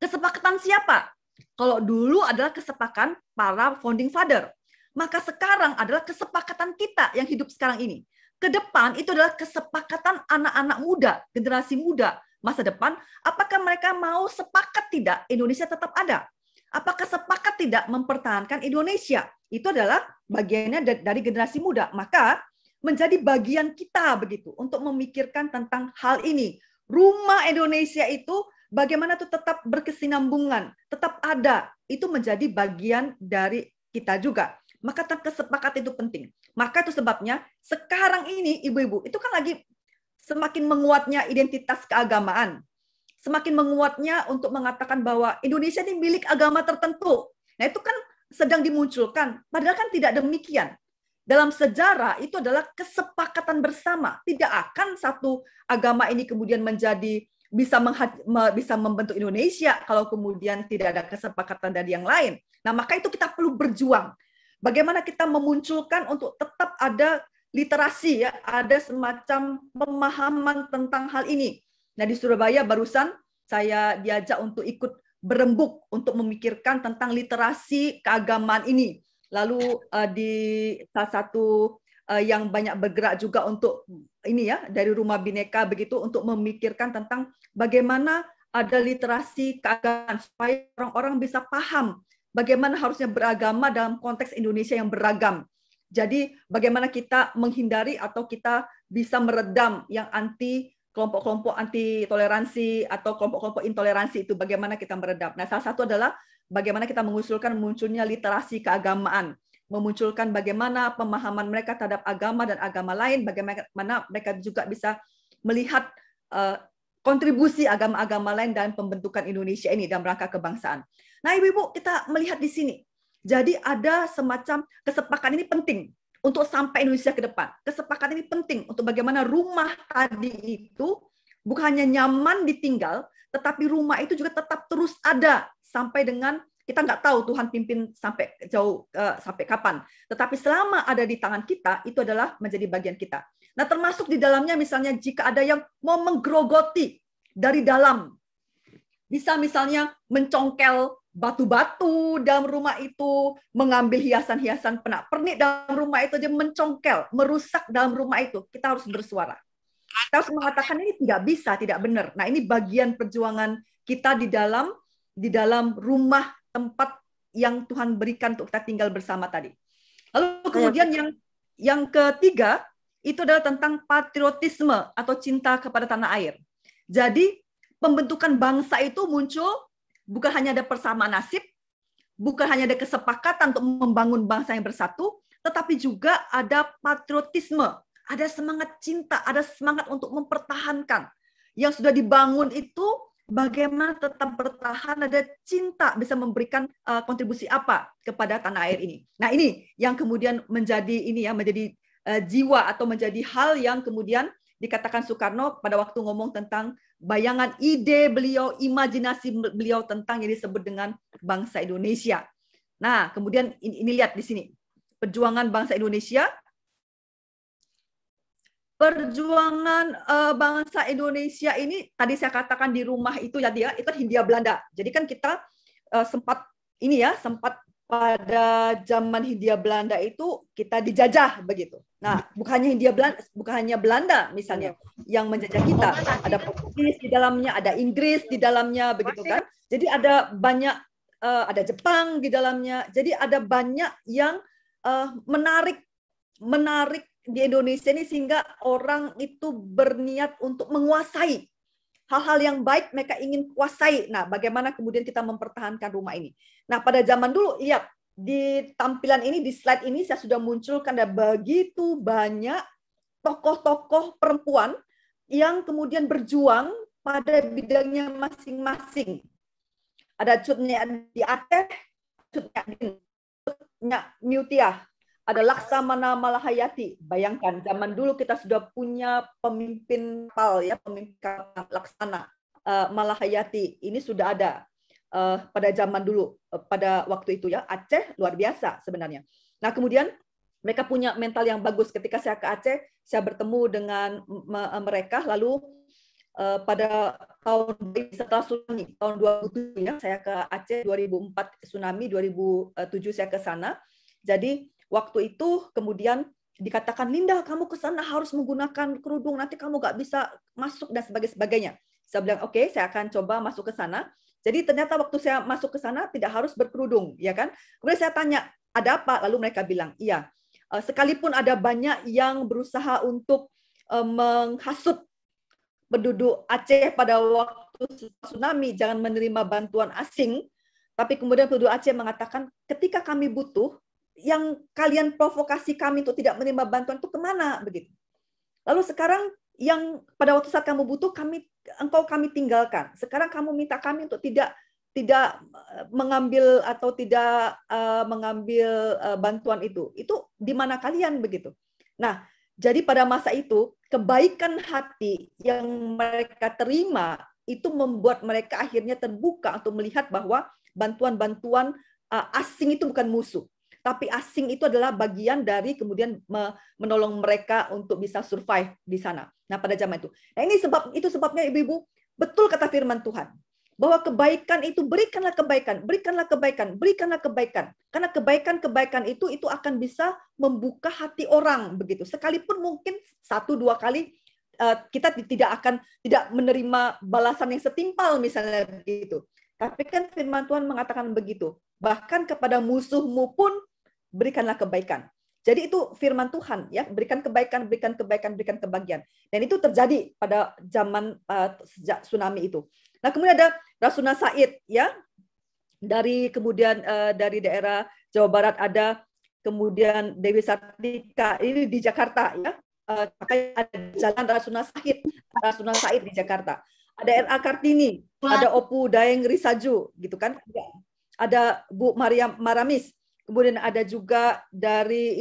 Kesepakatan siapa? Kalau dulu adalah kesepakatan para founding father, maka sekarang adalah kesepakatan kita yang hidup sekarang ini. Ke depan itu adalah kesepakatan anak-anak muda, generasi muda masa depan. Apakah mereka mau sepakat tidak Indonesia tetap ada? Apakah sepakat tidak mempertahankan Indonesia? Itu adalah bagiannya dari generasi muda. Maka menjadi bagian kita begitu untuk memikirkan tentang hal ini. Rumah Indonesia itu bagaimana tuh tetap berkesinambungan, tetap ada. Itu menjadi bagian dari kita juga. Maka kesepakatan itu penting. Maka itu sebabnya sekarang ini ibu-ibu itu kan lagi semakin menguatnya identitas keagamaan. Semakin menguatnya untuk mengatakan bahwa Indonesia ini milik agama tertentu. Nah, itu kan sedang dimunculkan. Padahal kan tidak demikian. Dalam sejarah itu adalah kesepakatan bersama. Tidak akan satu agama ini kemudian menjadi bisa membentuk Indonesia kalau kemudian tidak ada kesepakatan dari yang lain. Nah, maka itu kita perlu berjuang. Bagaimana kita memunculkan untuk tetap ada literasi, ya, ada semacam pemahaman tentang hal ini. Nah, di Surabaya barusan saya diajak untuk ikut berembuk untuk memikirkan tentang literasi keagamaan ini. Lalu di salah satu yang banyak bergerak juga untuk ini ya, dari Rumah Bhinneka begitu, untuk memikirkan tentang bagaimana ada literasi keagamaan supaya orang-orang bisa paham bagaimana harusnya beragama dalam konteks Indonesia yang beragam. Jadi bagaimana kita menghindari atau kita bisa meredam yang kelompok-kelompok anti toleransi atau kelompok-kelompok intoleransi itu, bagaimana kita meredam. Nah, salah satu adalah bagaimana kita mengusulkan munculnya literasi keagamaan, memunculkan bagaimana pemahaman mereka terhadap agama dan agama lain, bagaimana mereka juga bisa melihat kontribusi agama-agama lain dalam pembentukan Indonesia ini dalam rangka kebangsaan. Nah, ibu-ibu, kita melihat di sini. Jadi ada semacam kesepakatan ini penting untuk sampai Indonesia ke depan. Kesepakatan ini penting untuk bagaimana rumah tadi itu bukan hanya nyaman ditinggal, tetapi rumah itu juga tetap terus ada sampai dengan kita nggak tahu Tuhan pimpin sampai jauh sampai kapan. Tetapi selama ada di tangan kita, itu adalah menjadi bagian kita. Nah, termasuk di dalamnya misalnya jika ada yang mau menggerogoti dari dalam, bisa misalnya mencongkel batu-batu dalam rumah itu, mengambil hiasan-hiasan pernak-pernik dalam rumah itu, dia mencongkel, merusak dalam rumah itu. Kita harus bersuara. Kita harus mengatakan ini tidak bisa, tidak benar. Nah, ini bagian perjuangan kita di dalam di dalam rumah tempat yang Tuhan berikan untuk kita tinggal bersama tadi. Lalu kemudian yang ketiga itu adalah tentang patriotisme atau cinta kepada tanah air. Jadi pembentukan bangsa itu muncul bukan hanya ada persamaan nasib, bukan hanya ada kesepakatan untuk membangun bangsa yang bersatu, tetapi juga ada patriotisme, ada semangat cinta, ada semangat untuk mempertahankan. Yang sudah dibangun itu bagaimana tetap bertahan, ada cinta, bisa memberikan kontribusi apa kepada tanah air ini. Nah, ini yang kemudian menjadi menjadi jiwa atau menjadi hal yang kemudian dikatakan Soekarno pada waktu ngomong tentang bayangan ide beliau, imajinasi beliau tentang yang disebut dengan bangsa Indonesia. Nah, kemudian ini lihat di sini. Perjuangan bangsa Indonesia. Perjuangan bangsa Indonesia ini tadi saya katakan di rumah itu ya dia itu Hindia Belanda. Jadi kan kita sempat pada zaman Hindia Belanda itu kita dijajah begitu. Nah, bukan hanya Belanda misalnya yang menjajah kita. Ada Portugis di dalamnya, ada Inggris di dalamnya begitu kan. Jadi ada banyak ada Jepang di dalamnya. Jadi ada banyak yang menarik di Indonesia ini sehingga orang itu berniat untuk menguasai hal-hal yang baik, mereka ingin kuasai. Nah, bagaimana kemudian kita mempertahankan rumah ini? Nah, pada zaman dulu, lihat di tampilan ini, di slide ini saya sudah munculkan ada begitu banyak tokoh-tokoh perempuan yang kemudian berjuang pada bidangnya masing-masing. Ada Cutnya di Aceh, Cutnya Mutia, ada Laksamana Malahayati. Bayangkan zaman dulu kita sudah punya pemimpin Laksana Malahayati. Ini sudah ada pada zaman dulu, pada waktu itu ya. Aceh luar biasa sebenarnya. Nah, kemudian mereka punya mental yang bagus. Ketika saya ke Aceh, saya bertemu dengan mereka. Lalu pada tahun setelah tsunami tahun 2007 ya, saya ke Aceh 2004 tsunami, 2007 saya ke sana. Jadi waktu itu kemudian dikatakan, Linda, kamu ke sana harus menggunakan kerudung, nanti kamu nggak bisa masuk dan sebagainya. Saya bilang, oke, saya akan coba masuk ke sana. Jadi ternyata waktu saya masuk ke sana tidak harus berkerudung, ya kan? Kemudian saya tanya, ada apa? Lalu mereka bilang, iya. Sekalipun ada banyak yang berusaha untuk menghasut penduduk Aceh pada waktu tsunami, jangan menerima bantuan asing, tapi kemudian penduduk Aceh mengatakan, ketika kami butuh, yang kalian provokasi kami untuk tidak menerima bantuan itu kemana begitu. Lalu sekarang yang pada waktu saat kamu butuh engkau kami tinggalkan. Sekarang kamu minta kami untuk tidak mengambil atau tidak mengambil bantuan itu. Itu di mana kalian begitu. Nah, jadi pada masa itu kebaikan hati yang mereka terima itu membuat mereka akhirnya terbuka untuk melihat bahwa bantuan-bantuan asing itu bukan musuh. Tapi asing itu adalah bagian dari kemudian menolong mereka untuk bisa survive di sana. Nah, pada zaman itu. Nah, itu sebabnya Ibu-ibu, betul kata firman Tuhan. Bahwa kebaikan itu berikanlah kebaikan, berikanlah kebaikan, berikanlah kebaikan. Karena kebaikan-kebaikan itu akan bisa membuka hati orang begitu. Sekalipun mungkin 1-2 kali kita tidak menerima balasan yang setimpal misalnya begitu. Tapi kan firman Tuhan mengatakan begitu. Bahkan kepada musuhmu pun berikanlah kebaikan. Jadi itu firman Tuhan ya, berikan kebaikan, berikan kebaikan, berikan kebahagiaan. Dan itu terjadi pada zaman sejak tsunami itu. Nah, kemudian ada Rasuna Said ya. Dari daerah Jawa Barat ada, kemudian Dewi Sartika ini di Jakarta ya. Ada Jalan Rasuna Said di Jakarta. Ada R.A. Kartini, ada Opu Daeng Risaju gitu kan. Ada Bu Mariam Maramis. Kemudian ada juga dari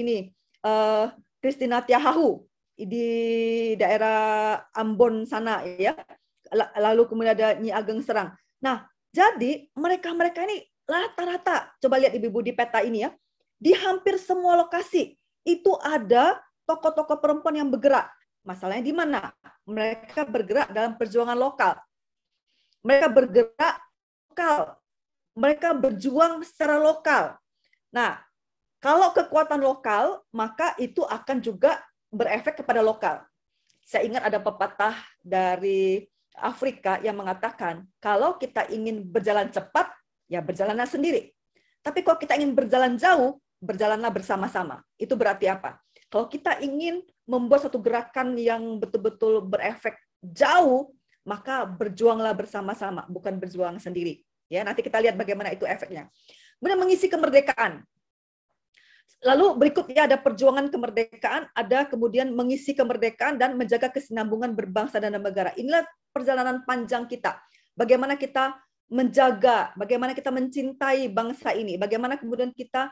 Christina Tiahahu di daerah Ambon sana ya. Lalu kemudian ada Nyi Ageng Serang. Nah, jadi mereka ini rata-rata, coba lihat Ibu-ibu di peta ini ya, di hampir semua lokasi itu ada tokoh-tokoh perempuan yang bergerak. Masalahnya di mana? Mereka bergerak dalam perjuangan lokal. Mereka bergerak lokal. Mereka berjuang secara lokal. Nah, kalau kekuatan lokal, maka itu akan juga berefek kepada lokal. Saya ingat ada pepatah dari Afrika yang mengatakan kalau kita ingin berjalan cepat, ya berjalanlah sendiri. Tapi kalau kita ingin berjalan jauh, berjalanlah bersama-sama. Itu berarti apa? Kalau kita ingin membuat satu gerakan yang betul-betul berefek jauh, maka berjuanglah bersama-sama, bukan berjuang sendiri. Ya, nanti kita lihat bagaimana itu efeknya. Kemudian mengisi kemerdekaan. Lalu berikutnya ada perjuangan kemerdekaan, ada kemudian mengisi kemerdekaan dan menjaga kesinambungan berbangsa dan negara. Inilah perjalanan panjang kita. Bagaimana kita menjaga, bagaimana kita mencintai bangsa ini, bagaimana kemudian kita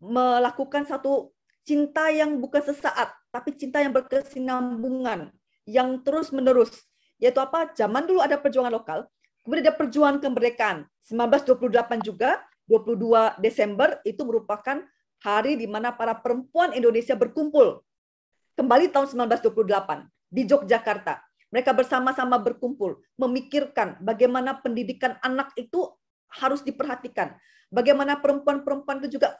melakukan satu cinta yang bukan sesaat, tapi cinta yang berkesinambungan, yang terus-menerus. Yaitu apa? Zaman dulu ada perjuangan lokal, kemudian ada perjuangan kemerdekaan. 1928 juga, 22 Desember itu merupakan hari di mana para perempuan Indonesia berkumpul. Kembali tahun 1928 di Yogyakarta. Mereka bersama-sama berkumpul, memikirkan bagaimana pendidikan anak itu harus diperhatikan. Bagaimana perempuan-perempuan itu juga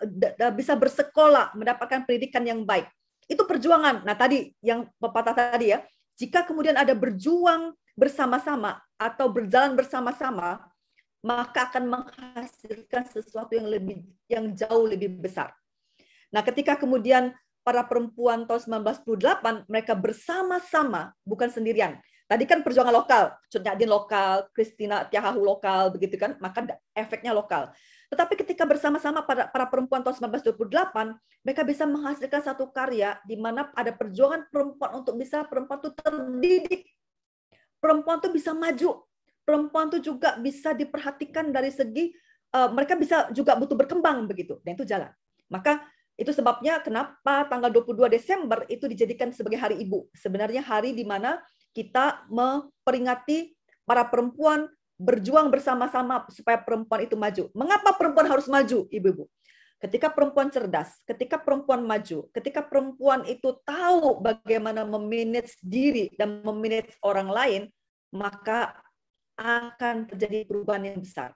bisa bersekolah, mendapatkan pendidikan yang baik. Itu perjuangan. Nah tadi, yang pepatah tadi ya, jika kemudian ada berjuang bersama-sama atau berjalan bersama-sama, maka akan menghasilkan sesuatu yang jauh lebih besar. Nah, ketika kemudian para perempuan tahun 1928 mereka bersama-sama, bukan sendirian. Tadi kan perjuangan lokal, Cut Nyak Dien lokal, Christina Tiahahu lokal, begitu kan, maka efeknya lokal. Tetapi ketika bersama-sama para perempuan tahun 1928, mereka bisa menghasilkan satu karya di mana ada perjuangan perempuan untuk bisa perempuan itu terdidik, perempuan itu bisa maju. Perempuan itu juga bisa diperhatikan dari segi mereka bisa juga butuh berkembang begitu, dan itu jalan. Maka itu sebabnya kenapa tanggal 22 Desember itu dijadikan sebagai Hari Ibu. Sebenarnya hari di mana kita memperingati para perempuan berjuang bersama-sama supaya perempuan itu maju. Mengapa perempuan harus maju, Ibu-ibu? Ketika perempuan cerdas, ketika perempuan maju, ketika perempuan itu tahu bagaimana memanage diri dan memanage orang lain, maka akan terjadi perubahan yang besar.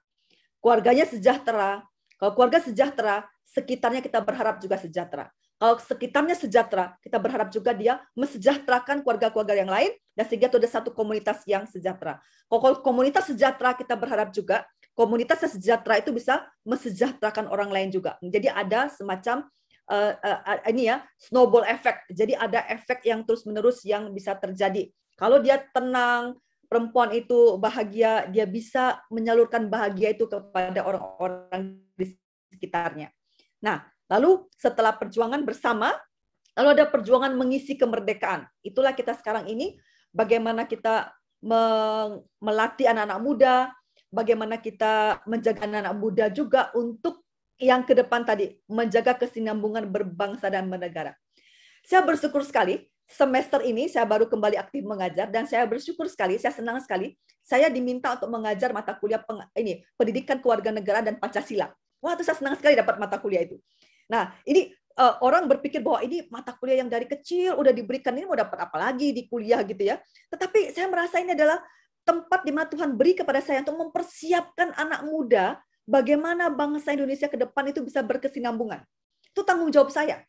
Keluarganya sejahtera. Kalau keluarga sejahtera, sekitarnya kita berharap juga sejahtera. Kalau sekitarnya sejahtera, kita berharap juga dia mesejahterakan keluarga-keluarga yang lain, dan sehingga itu ada satu komunitas yang sejahtera. Kalau komunitas sejahtera, kita berharap juga komunitas yang sejahtera itu bisa mesejahterakan orang lain juga. Jadi ada semacam ini ya, snowball effect. Jadi ada efek yang terus-menerus yang bisa terjadi. Kalau dia tenang, perempuan itu bahagia, dia bisa menyalurkan bahagia itu kepada orang-orang di sekitarnya. Nah, lalu setelah perjuangan bersama, lalu ada perjuangan mengisi kemerdekaan. Itulah kita sekarang ini, bagaimana kita melatih anak-anak muda, bagaimana kita menjaga anak-anak muda juga untuk yang ke depan tadi, menjaga kesinambungan berbangsa dan bernegara. Saya bersyukur sekali, semester ini saya baru kembali aktif mengajar, dan saya bersyukur sekali, saya senang sekali, saya diminta untuk mengajar mata kuliah pendidikan kewarganegaraan dan Pancasila. Wah, itu saya senang sekali dapat mata kuliah itu. Nah, ini orang berpikir bahwa ini mata kuliah yang dari kecil udah diberikan, ini mau dapat apa lagi di kuliah gitu ya. Tetapi saya merasa ini adalah tempat di mana Tuhan beri kepada saya untuk mempersiapkan anak muda bagaimana bangsa Indonesia ke depan itu bisa berkesinambungan. Itu tanggung jawab saya.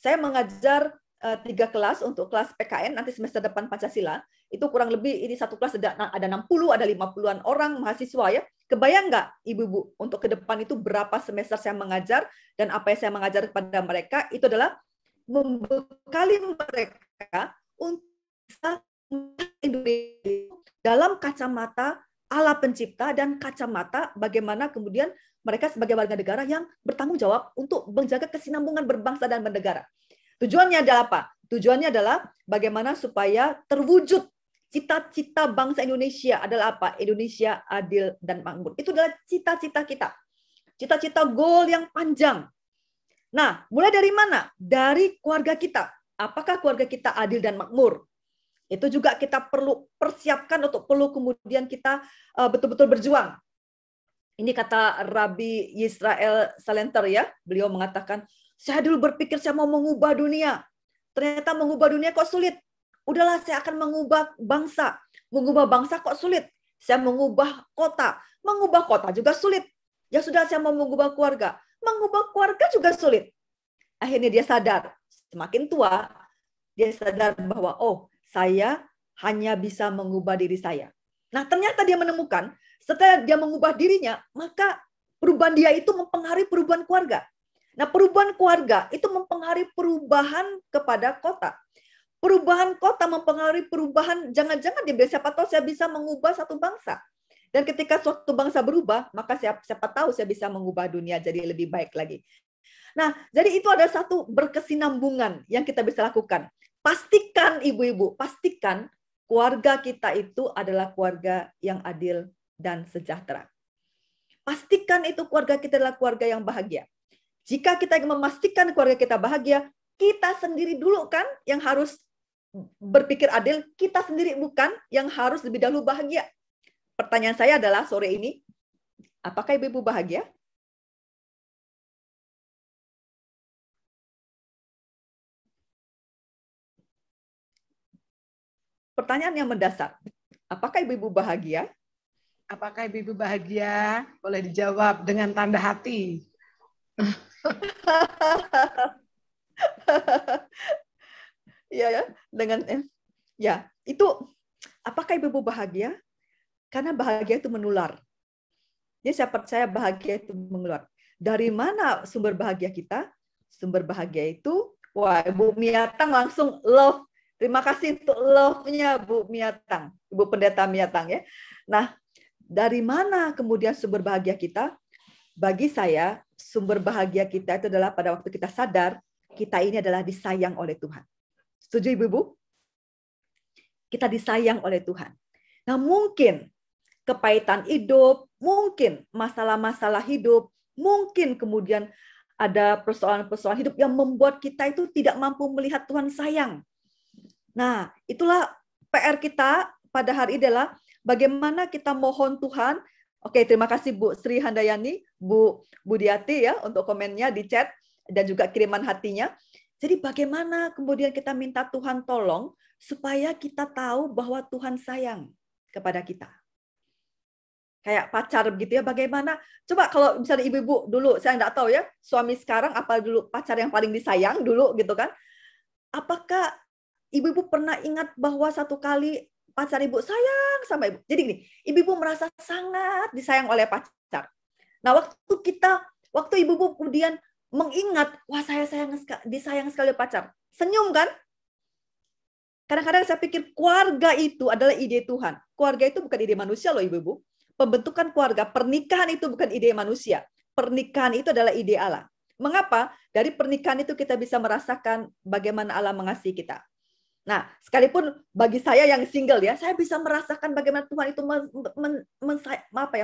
Saya mengajar 3 kelas untuk kelas PKN nanti semester depan Pancasila, itu kurang lebih ini satu kelas ada 60, ada 50-an orang mahasiswa ya. Kebayang nggak Ibu-ibu untuk ke depan itu berapa semester saya mengajar, dan apa yang saya mengajar kepada mereka itu adalah membekali mereka untuk Indonesia dalam kacamata Allah pencipta dan kacamata bagaimana kemudian mereka sebagai warga negara yang bertanggung jawab untuk menjaga kesinambungan berbangsa dan bernegara. Tujuannya adalah apa? Tujuannya adalah bagaimana supaya terwujud cita-cita bangsa Indonesia adalah apa? Indonesia adil dan makmur. Itu adalah cita-cita kita. Cita-cita goal yang panjang. Nah, mulai dari mana? Dari keluarga kita. Apakah keluarga kita adil dan makmur? Itu juga kita perlu persiapkan untuk perlu kemudian kita betul-betul berjuang. Ini kata Rabbi Yisrael Salenter ya. Beliau mengatakan, saya dulu berpikir saya mau mengubah dunia. Ternyata mengubah dunia kok sulit. Udahlah, saya akan mengubah bangsa. Mengubah bangsa kok sulit. Saya mengubah kota. Mengubah kota juga sulit. Ya sudah, saya mau mengubah keluarga. Mengubah keluarga juga sulit. Akhirnya dia sadar. Semakin tua, dia sadar bahwa, oh, saya hanya bisa mengubah diri saya. Nah, ternyata dia menemukan setelah dia mengubah dirinya, maka perubahan dia itu mempengaruhi perubahan keluarga. Nah, perubahan keluarga itu mempengaruhi perubahan kepada kota. Perubahan kota mempengaruhi perubahan, jangan-jangan dia siapa tahu saya bisa mengubah satu bangsa. Dan ketika suatu bangsa berubah, maka siapa tahu saya bisa mengubah dunia jadi lebih baik lagi. Nah, jadi itu ada satu berkesinambungan yang kita bisa lakukan. Pastikan ibu-ibu, pastikan keluarga kita itu adalah keluarga yang adil dan sejahtera. Pastikan itu keluarga kita adalah keluarga yang bahagia. Jika kita ingin memastikan keluarga kita bahagia, kita sendiri dulu kan yang harus berpikir adil, kita sendiri bukan yang harus lebih dahulu bahagia. Pertanyaan saya adalah sore ini, apakah ibu-ibu bahagia? Pertanyaan yang mendasar, apakah ibu-ibu bahagia? Apakah ibu-ibu bahagia? Boleh dijawab dengan tanda hati. Ya, dengan ya, itu apakah ibu-ibu bahagia? Karena bahagia itu menular. Jadi saya percaya bahagia itu menular. Dari mana sumber bahagia kita? Sumber bahagia itu, wah, Bu Miatang langsung love. Terima kasih untuk love-nya Bu Miatang, Ibu Pendeta Miatang ya. Nah, dari mana kemudian sumber bahagia kita? Bagi saya, sumber bahagia kita itu adalah pada waktu kita sadar kita ini adalah disayang oleh Tuhan. Setuju Ibu-ibu? Kita disayang oleh Tuhan. Nah, mungkin kepahitan hidup, mungkin masalah-masalah hidup, mungkin kemudian ada persoalan-persoalan hidup yang membuat kita itu tidak mampu melihat Tuhan sayang. Nah, itulah PR kita pada hari ini adalah bagaimana kita mohon Tuhan. Oke, terima kasih Bu Sri Handayani, Bu Budiati ya untuk komennya di chat dan juga kiriman hatinya. Jadi bagaimana kemudian kita minta Tuhan tolong supaya kita tahu bahwa Tuhan sayang kepada kita. Kayak pacar begitu ya, bagaimana? Coba kalau misalnya ibu-ibu dulu, saya nggak tahu ya, suami sekarang apa dulu pacar yang paling disayang dulu gitu kan. Apakah ibu-ibu pernah ingat bahwa satu kali pacar ibu sayang sama ibu? Jadi gini, ibu-ibu merasa sangat disayang oleh pacar. Nah, waktu ibu-ibu kemudian mengingat, wah saya disayang sekali pacar. Senyum kan? Kadang-kadang saya pikir keluarga itu adalah ide Tuhan. Keluarga itu bukan ide manusia loh ibu-ibu. Pembentukan keluarga, pernikahan itu bukan ide manusia. Pernikahan itu adalah ide Allah. Mengapa? Dari pernikahan itu kita bisa merasakan bagaimana Allah mengasihi kita. Nah, sekalipun bagi saya yang single ya, saya bisa merasakan bagaimana Tuhan itu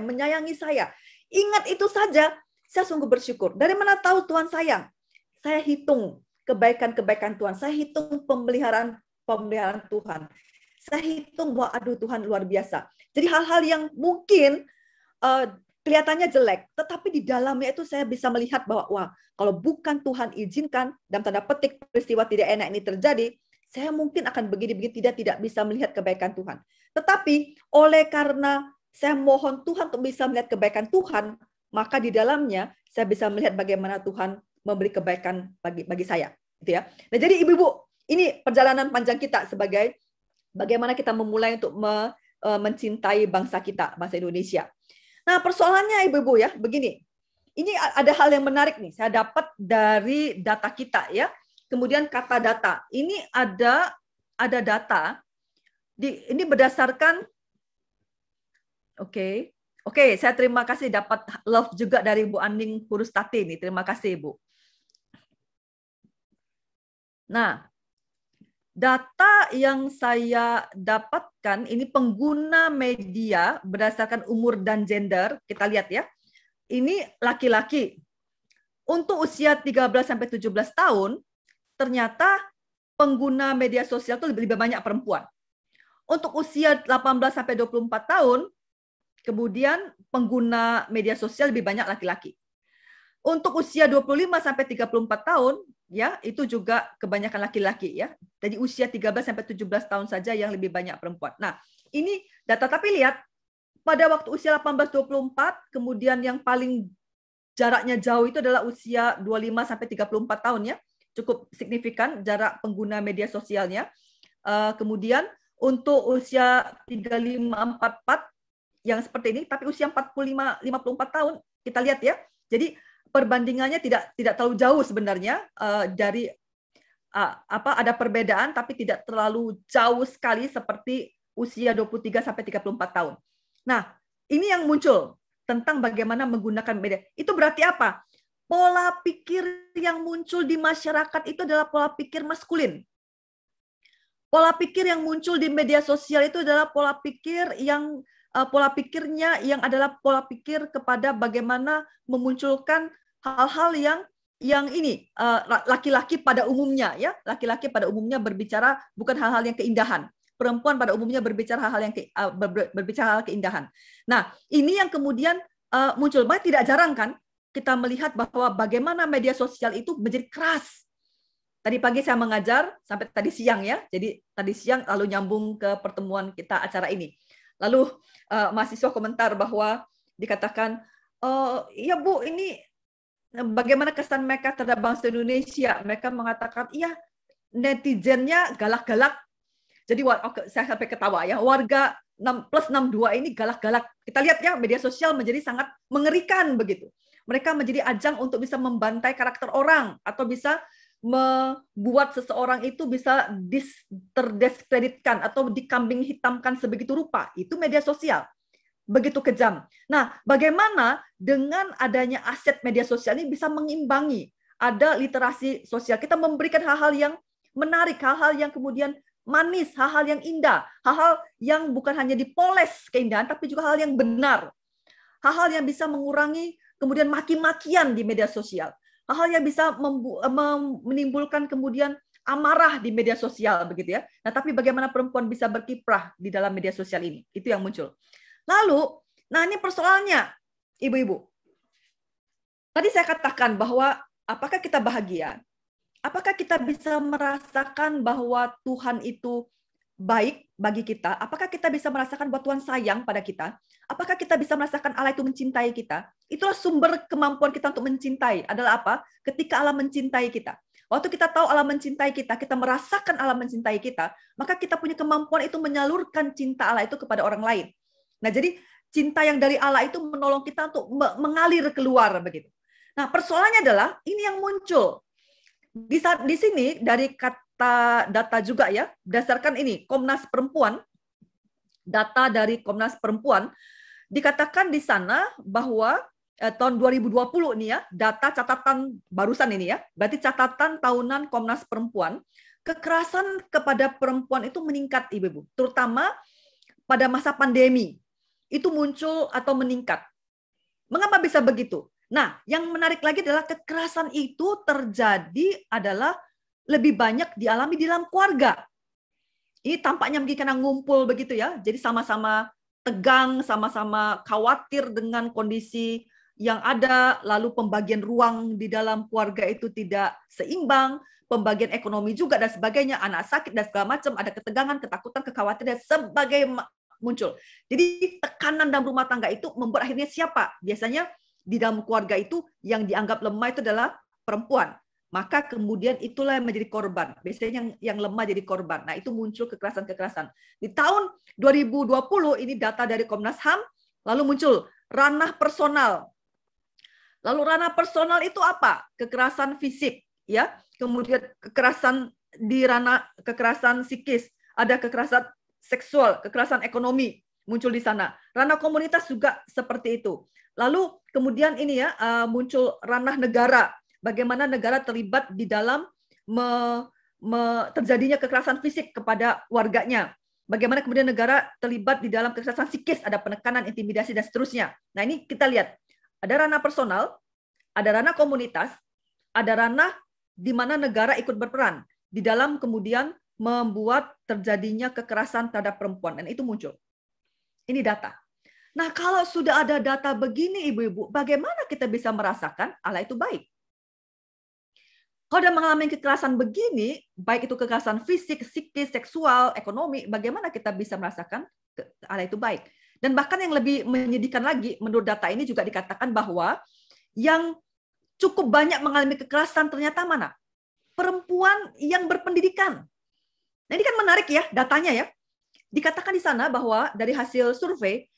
menyayangi saya. Ingat itu saja, saya sungguh bersyukur. Dari mana tahu Tuhan sayang? Saya hitung kebaikan-kebaikan Tuhan. Saya hitung pemeliharaan Tuhan. Saya hitung bahwa aduh Tuhan luar biasa. Jadi hal-hal yang mungkin kelihatannya jelek, tetapi di dalamnya itu saya bisa melihat bahwa wah, kalau bukan Tuhan izinkan dalam tanda petik peristiwa tidak enak ini terjadi, saya mungkin akan begini-begini tidak bisa melihat kebaikan Tuhan. Tetapi oleh karena saya mohon Tuhan untuk bisa melihat kebaikan Tuhan, maka di dalamnya saya bisa melihat bagaimana Tuhan memberi kebaikan bagi saya, gitu ya. Nah, jadi ibu-ibu, ini perjalanan panjang kita sebagai bagaimana kita memulai untuk mencintai bangsa kita, bangsa Indonesia. Nah, persoalannya ibu-ibu ya, begini. Ini ada hal yang menarik nih, saya dapat dari data kita ya. Kemudian kata data. Ini ada data ini berdasarkan Oke, saya terima kasih dapat love juga dari Bu Aning Purustati nih. Terima kasih, Bu. Nah, data yang saya dapatkan ini pengguna media berdasarkan umur dan gender. Kita lihat ya. Ini laki-laki. Untuk usia 13 sampai 17 tahun, ternyata pengguna media sosial itu lebih banyak perempuan. Untuk usia 18 sampai 24 tahun, kemudian pengguna media sosial lebih banyak laki-laki. Untuk usia 25 sampai 34 tahun, ya, itu juga kebanyakan laki-laki ya. Jadi usia 13 sampai 17 tahun saja yang lebih banyak perempuan. Nah, ini data tapi lihat pada waktu usia 18-24, kemudian yang paling jaraknya jauh itu adalah usia 25 sampai 34 tahun ya. Cukup signifikan jarak pengguna media sosialnya. Kemudian untuk usia 35-44 yang seperti ini, tapi usia 45-54 tahun kita lihat ya. Jadi perbandingannya tidak terlalu jauh sebenarnya dari ada perbedaan tapi tidak terlalu jauh sekali seperti usia 23 sampai 34 tahun. Nah, ini yang muncul tentang bagaimana menggunakan media. Itu berarti apa? Pola pikir yang muncul di masyarakat itu adalah pola pikir maskulin. Pola pikir yang muncul di media sosial itu adalah pola pikirnya yang adalah pola pikir kepada bagaimana memunculkan hal-hal yang ini laki-laki pada umumnya ya, laki-laki pada umumnya berbicara bukan hal-hal yang keindahan. Perempuan pada umumnya berbicara hal-hal yang berbicara hal keindahan. Nah, ini yang kemudian muncul. Makanya tidak jarang kan kita melihat bahwa bagaimana media sosial itu menjadi keras. Tadi pagi saya mengajar sampai tadi siang ya. Jadi tadi siang lalu nyambung ke pertemuan kita acara ini. Lalu mahasiswa komentar bahwa dikatakan, iya Bu, ini bagaimana kesan mereka terhadap bangsa Indonesia. Mereka mengatakan, iya netizennya galak-galak. Jadi saya sampai ketawa ya, warga plus 62 ini galak-galak. Kita lihat ya, media sosial menjadi sangat mengerikan begitu. Mereka menjadi ajang untuk bisa membantai karakter orang atau bisa membuat seseorang itu bisa terdiskreditkan atau dikambing hitamkan sebegitu rupa. Itu media sosial. Begitu kejam. Nah, bagaimana dengan adanya aset media sosial ini bisa mengimbangi? Ada literasi sosial. Kita memberikan hal-hal yang menarik, hal-hal yang kemudian manis, hal-hal yang indah, hal-hal yang bukan hanya dipoles keindahan, tapi juga hal yang benar. Hal-hal yang bisa mengurangi kemudian maki-makian di media sosial. Hal-hal yang bisa menimbulkan kemudian amarah di media sosial begitu ya. Nah, tapi bagaimana perempuan bisa berkiprah di dalam media sosial ini? Itu yang muncul. Lalu, nah ini persoalannya, ibu-ibu. Tadi saya katakan bahwa apakah kita bahagia? Apakah kita bisa merasakan bahwa Tuhan itu baik bagi kita? Apakah kita bisa merasakan bahwa Tuhan sayang pada kita? Apakah kita bisa merasakan Allah itu mencintai kita? Itulah sumber kemampuan kita untuk mencintai. Adalah apa? Ketika Allah mencintai kita. Waktu kita tahu Allah mencintai kita, kita merasakan Allah mencintai kita, maka kita punya kemampuan itu menyalurkan cinta Allah itu kepada orang lain. Nah, jadi cinta yang dari Allah itu menolong kita untuk mengalir keluar begitu. Nah, persoalannya adalah ini yang muncul. Di sini dari data juga ya, berdasarkan ini Komnas Perempuan, data dari Komnas Perempuan, dikatakan di sana bahwa tahun 2020 ini ya, data catatan barusan ini ya, berarti catatan tahunan Komnas Perempuan, kekerasan kepada perempuan itu meningkat, ibu-ibu, terutama pada masa pandemi, itu muncul atau meningkat. Mengapa bisa begitu? Nah, yang menarik lagi adalah kekerasan itu terjadi adalah lebih banyak dialami di dalam keluarga. Ini tampaknya mungkin karena ngumpul begitu ya, jadi sama-sama tegang, sama-sama khawatir dengan kondisi yang ada, lalu pembagian ruang di dalam keluarga itu tidak seimbang, pembagian ekonomi juga dan sebagainya, anak sakit dan segala macam, ada ketegangan, ketakutan, kekhawatiran dan sebagainya muncul. Jadi tekanan dalam rumah tangga itu membuat akhirnya siapa? Biasanya di dalam keluarga itu yang dianggap lemah itu adalah perempuan. Maka kemudian itulah yang menjadi korban. Biasanya yang lemah jadi korban. Nah, itu muncul kekerasan-kekerasan. Di tahun 2020 ini data dari Komnas HAM, lalu muncul ranah personal. Lalu ranah personal itu apa? Kekerasan fisik, ya. Kemudian kekerasan di ranah kekerasan psikis, ada kekerasan seksual, kekerasan ekonomi muncul di sana. Ranah komunitas juga seperti itu. Lalu kemudian ini ya muncul ranah negara. Bagaimana negara terlibat di dalam terjadinya kekerasan fisik kepada warganya. Bagaimana kemudian negara terlibat di dalam kekerasan psikis, ada penekanan, intimidasi, dan seterusnya. Nah, ini kita lihat. Ada ranah personal, ada ranah komunitas, ada ranah di mana negara ikut berperan di dalam kemudian membuat terjadinya kekerasan terhadap perempuan. Dan itu muncul. Ini data. Nah, kalau sudah ada data begini, ibu-ibu, bagaimana kita bisa merasakan Allah itu baik? Kalau sudah mengalami kekerasan begini, baik itu kekerasan fisik, psikis, seksual, ekonomi, bagaimana kita bisa merasakan Allah itu baik? Dan bahkan yang lebih menyedihkan lagi, menurut data ini juga dikatakan bahwa yang cukup banyak mengalami kekerasan ternyata mana? Perempuan yang berpendidikan. Nah, ini kan menarik ya datanya ya. dikatakan di sana bahwa dari hasil survei,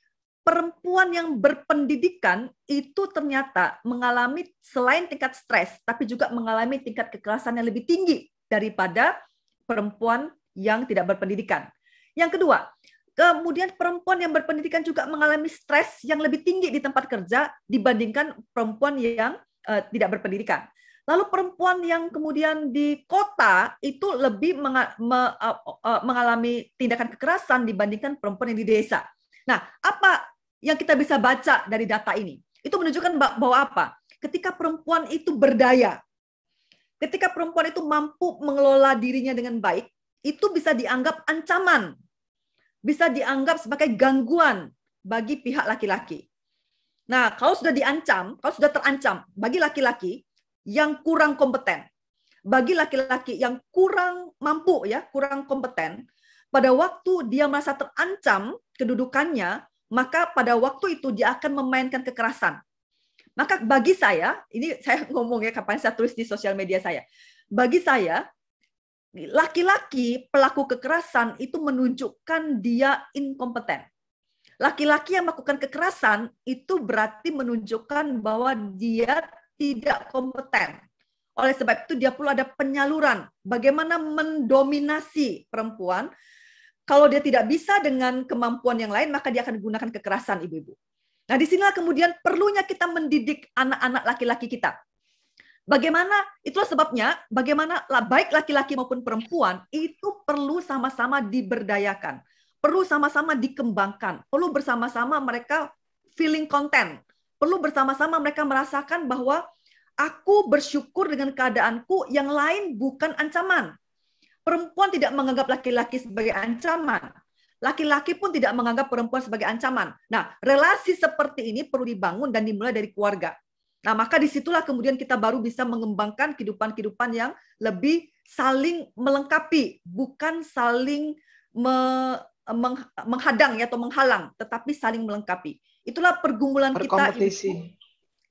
perempuan yang berpendidikan itu ternyata mengalami selain tingkat stres, tapi juga mengalami tingkat kekerasan yang lebih tinggi daripada perempuan yang tidak berpendidikan. Yang kedua, kemudian perempuan yang berpendidikan juga mengalami stres yang lebih tinggi di tempat kerja dibandingkan perempuan yang tidak berpendidikan. Lalu perempuan yang kemudian di kota itu lebih mengalami tindakan kekerasan dibandingkan perempuan yang di desa. Nah, apa yang kita bisa baca dari data ini? Itu menunjukkan bahwa apa? Ketika perempuan itu berdaya, ketika perempuan itu mampu mengelola dirinya dengan baik, itu bisa dianggap ancaman, bisa dianggap sebagai gangguan bagi pihak laki-laki. Nah, kalau sudah diancam, kalau sudah terancam, bagi laki-laki yang kurang kompeten, bagi laki-laki yang kurang mampu, ya, kurang kompeten, pada waktu dia merasa terancam kedudukannya, maka pada waktu itu dia akan memainkan kekerasan. Maka bagi saya, ini saya ngomong ya, kapan saya tulis di sosial media saya, bagi saya, laki-laki pelaku kekerasan itu menunjukkan dia inkompeten. Laki-laki yang melakukan kekerasan itu berarti menunjukkan bahwa dia tidak kompeten. Oleh sebab itu dia perlu ada penyaluran bagaimana mendominasi perempuan. Kalau dia tidak bisa dengan kemampuan yang lain, maka dia akan gunakan kekerasan, ibu-ibu. Nah, disinilah kemudian perlunya kita mendidik anak-anak laki-laki kita. Bagaimana, itulah sebabnya, bagaimana baik laki-laki maupun perempuan, itu perlu sama-sama diberdayakan. Perlu sama-sama dikembangkan. Perlu bersama-sama mereka feeling content. Perlu bersama-sama mereka merasakan bahwa aku bersyukur dengan keadaanku, yang lain bukan ancaman. Perempuan tidak menganggap laki-laki sebagai ancaman. Laki-laki pun tidak menganggap perempuan sebagai ancaman. Nah, relasi seperti ini perlu dibangun dan dimulai dari keluarga. Nah, maka disitulah kemudian kita baru bisa mengembangkan kehidupan-kehidupan yang lebih saling melengkapi, bukan saling menghadang ya, atau menghalang, tetapi saling melengkapi. Itulah pergumulan kita. Berkompetisi.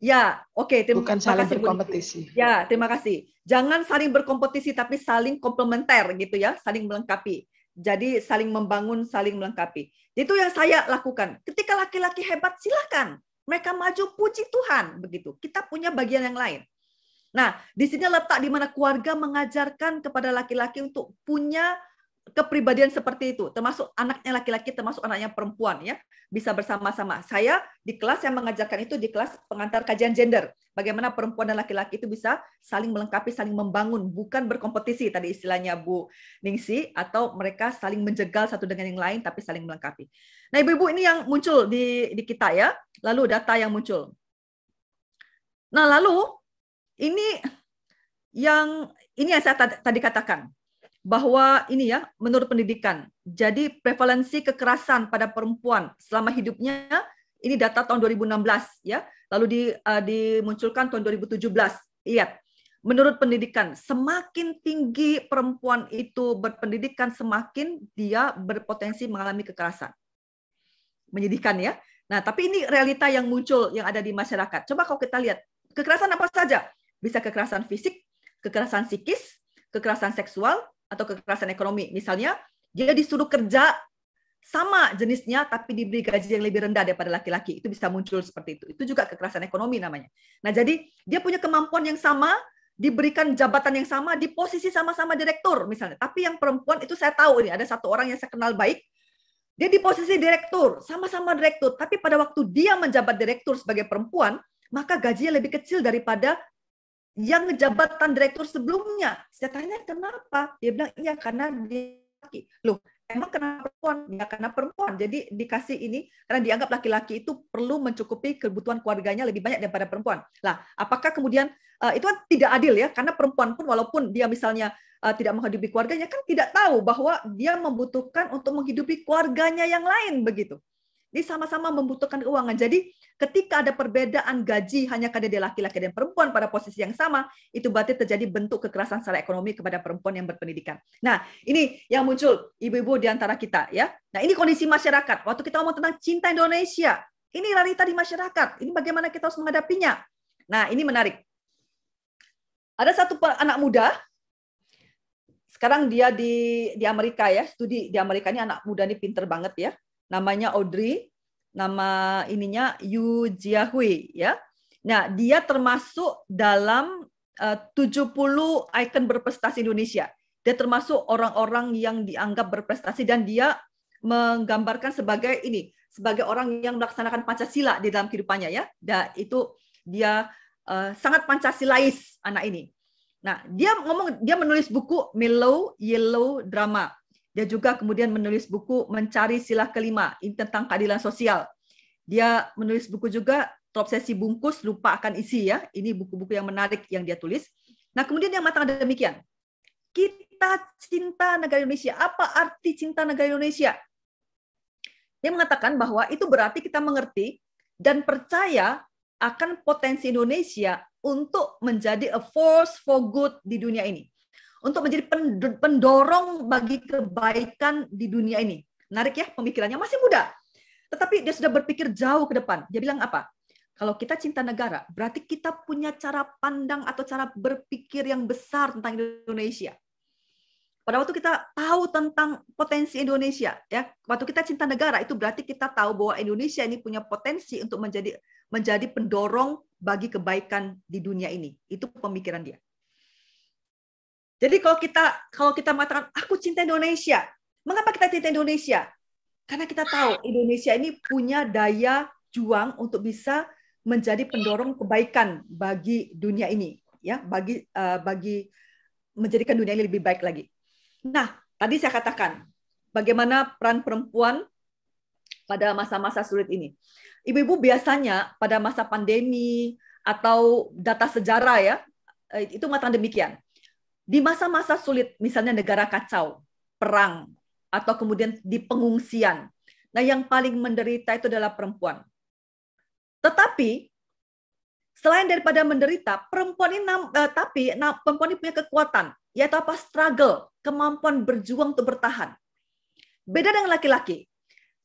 Ya, oke. Bukan saling berkompetisi. Ya, terima kasih. Jangan saling berkompetisi, tapi saling komplementer gitu ya, saling melengkapi. Jadi saling membangun, saling melengkapi. Itu yang saya lakukan. Ketika laki-laki hebat, silakan. Mereka maju, puji Tuhan. Begitu. Kita punya bagian yang lain. Nah, di sini letak di mana keluarga mengajarkan kepada laki-laki untuk punya kepribadian seperti itu, termasuk anaknya laki-laki, termasuk anaknya perempuan, ya, bisa bersama-sama. Saya di kelas yang mengajarkan itu di kelas pengantar kajian gender, bagaimana perempuan dan laki-laki itu bisa saling melengkapi, saling membangun, bukan berkompetisi tadi istilahnya Bu Ningsi, atau mereka saling menjegal satu dengan yang lain tapi saling melengkapi. Nah, ibu-ibu, ini yang muncul di kita ya, lalu data yang muncul. Nah, lalu ini yang saya tadi katakan, bahwa ini ya, menurut pendidikan, jadi prevalensi kekerasan pada perempuan selama hidupnya, ini data tahun 2016 ya, lalu dimunculkan tahun 2017. Lihat, menurut pendidikan, semakin tinggi perempuan itu berpendidikan, semakin dia berpotensi mengalami kekerasan. Menyedihkan ya. Nah, tapi ini realita yang muncul yang ada di masyarakat. Coba kalau kita lihat, kekerasan apa saja? Bisa kekerasan fisik, kekerasan psikis, kekerasan seksual, atau kekerasan ekonomi. Misalnya, dia disuruh kerja sama jenisnya, tapi diberi gaji yang lebih rendah daripada laki-laki. Itu bisa muncul seperti itu. Itu juga kekerasan ekonomi namanya. Nah, jadi dia punya kemampuan yang sama, diberikan jabatan yang sama, di posisi sama-sama direktur misalnya. Tapi yang perempuan itu saya tahu, ini ada satu orang yang saya kenal baik, dia di posisi direktur, sama-sama direktur. Tapi pada waktu dia menjabat direktur sebagai perempuan, maka gajinya lebih kecil daripada yang jabatan direktur sebelumnya. Saya tanya kenapa? Dia bilang, iya karena dia laki. Loh, emang kenapa perempuan? Ya karena perempuan. Jadi dikasih ini, karena dianggap laki-laki itu perlu mencukupi kebutuhan keluarganya lebih banyak daripada perempuan. Lah, apakah kemudian, itu kan tidak adil ya, karena perempuan pun walaupun dia misalnya tidak menghidupi keluarganya, kan tidak tahu bahwa dia membutuhkan untuk menghidupi keluarganya yang lain, begitu. Ini sama-sama membutuhkan keuangan. Jadi ketika ada perbedaan gaji hanya karena dia laki-laki dan perempuan pada posisi yang sama, itu berarti terjadi bentuk kekerasan secara ekonomi kepada perempuan yang berpendidikan. Nah, ini yang muncul ibu-ibu di antara kita ya. Nah, ini kondisi masyarakat. Waktu kita ngomong tentang cinta Indonesia, ini realita di masyarakat. Ini bagaimana kita harus menghadapinya. Nah, ini menarik. Ada satu anak muda, sekarang dia di Amerika ya, studi di Amerika. Ini anak muda nih pinter banget ya. Namanya Audrey, nama ininya Yu Jiahui ya. Nah, dia termasuk dalam 70 ikon berprestasi Indonesia. Dia termasuk orang-orang yang dianggap berprestasi dan dia menggambarkan sebagai orang yang melaksanakan Pancasila di dalam kehidupannya ya. Dan itu dia sangat Pancasilais anak ini. Nah, dia menulis buku Mellow Yellow Drama. Dia juga kemudian menulis buku Mencari Sila Kelima, ini tentang keadilan sosial. Dia menulis buku juga Terobsesi Bungkus Lupa Akan Isi ya. Ini buku-buku yang menarik yang dia tulis. Nah, kemudian dia mengatakan demikian. Kita cinta negara Indonesia. Apa arti cinta negara Indonesia? Dia mengatakan bahwa itu berarti kita mengerti dan percaya akan potensi Indonesia untuk menjadi a force for good di dunia ini. Untuk menjadi pendorong bagi kebaikan di dunia ini. Menarik ya pemikirannya, masih muda. Tetapi dia sudah berpikir jauh ke depan. Dia bilang apa? Kalau kita cinta negara, berarti kita punya cara pandang atau cara berpikir yang besar tentang Indonesia. Pada waktu kita tahu tentang potensi Indonesia, ya, waktu kita cinta negara itu berarti kita tahu bahwa Indonesia ini punya potensi untuk menjadi pendorong bagi kebaikan di dunia ini. Itu pemikiran dia. Jadi kalau kita mengatakan aku cinta Indonesia, mengapa kita cinta Indonesia? Karena kita tahu Indonesia ini punya daya juang untuk bisa menjadi pendorong kebaikan bagi dunia ini, ya, bagi menjadikan dunia ini lebih baik lagi. Nah, tadi saya katakan bagaimana peran perempuan pada masa-masa sulit ini. Ibu-ibu biasanya pada masa pandemi atau data sejarah ya, itu mengatakan demikian. Di masa-masa sulit, misalnya negara kacau, perang, atau kemudian di pengungsian, nah yang paling menderita itu adalah perempuan. Tetapi selain daripada menderita, perempuan ini punya kekuatan, yaitu apa? Struggle, kemampuan berjuang untuk bertahan. Beda dengan laki-laki.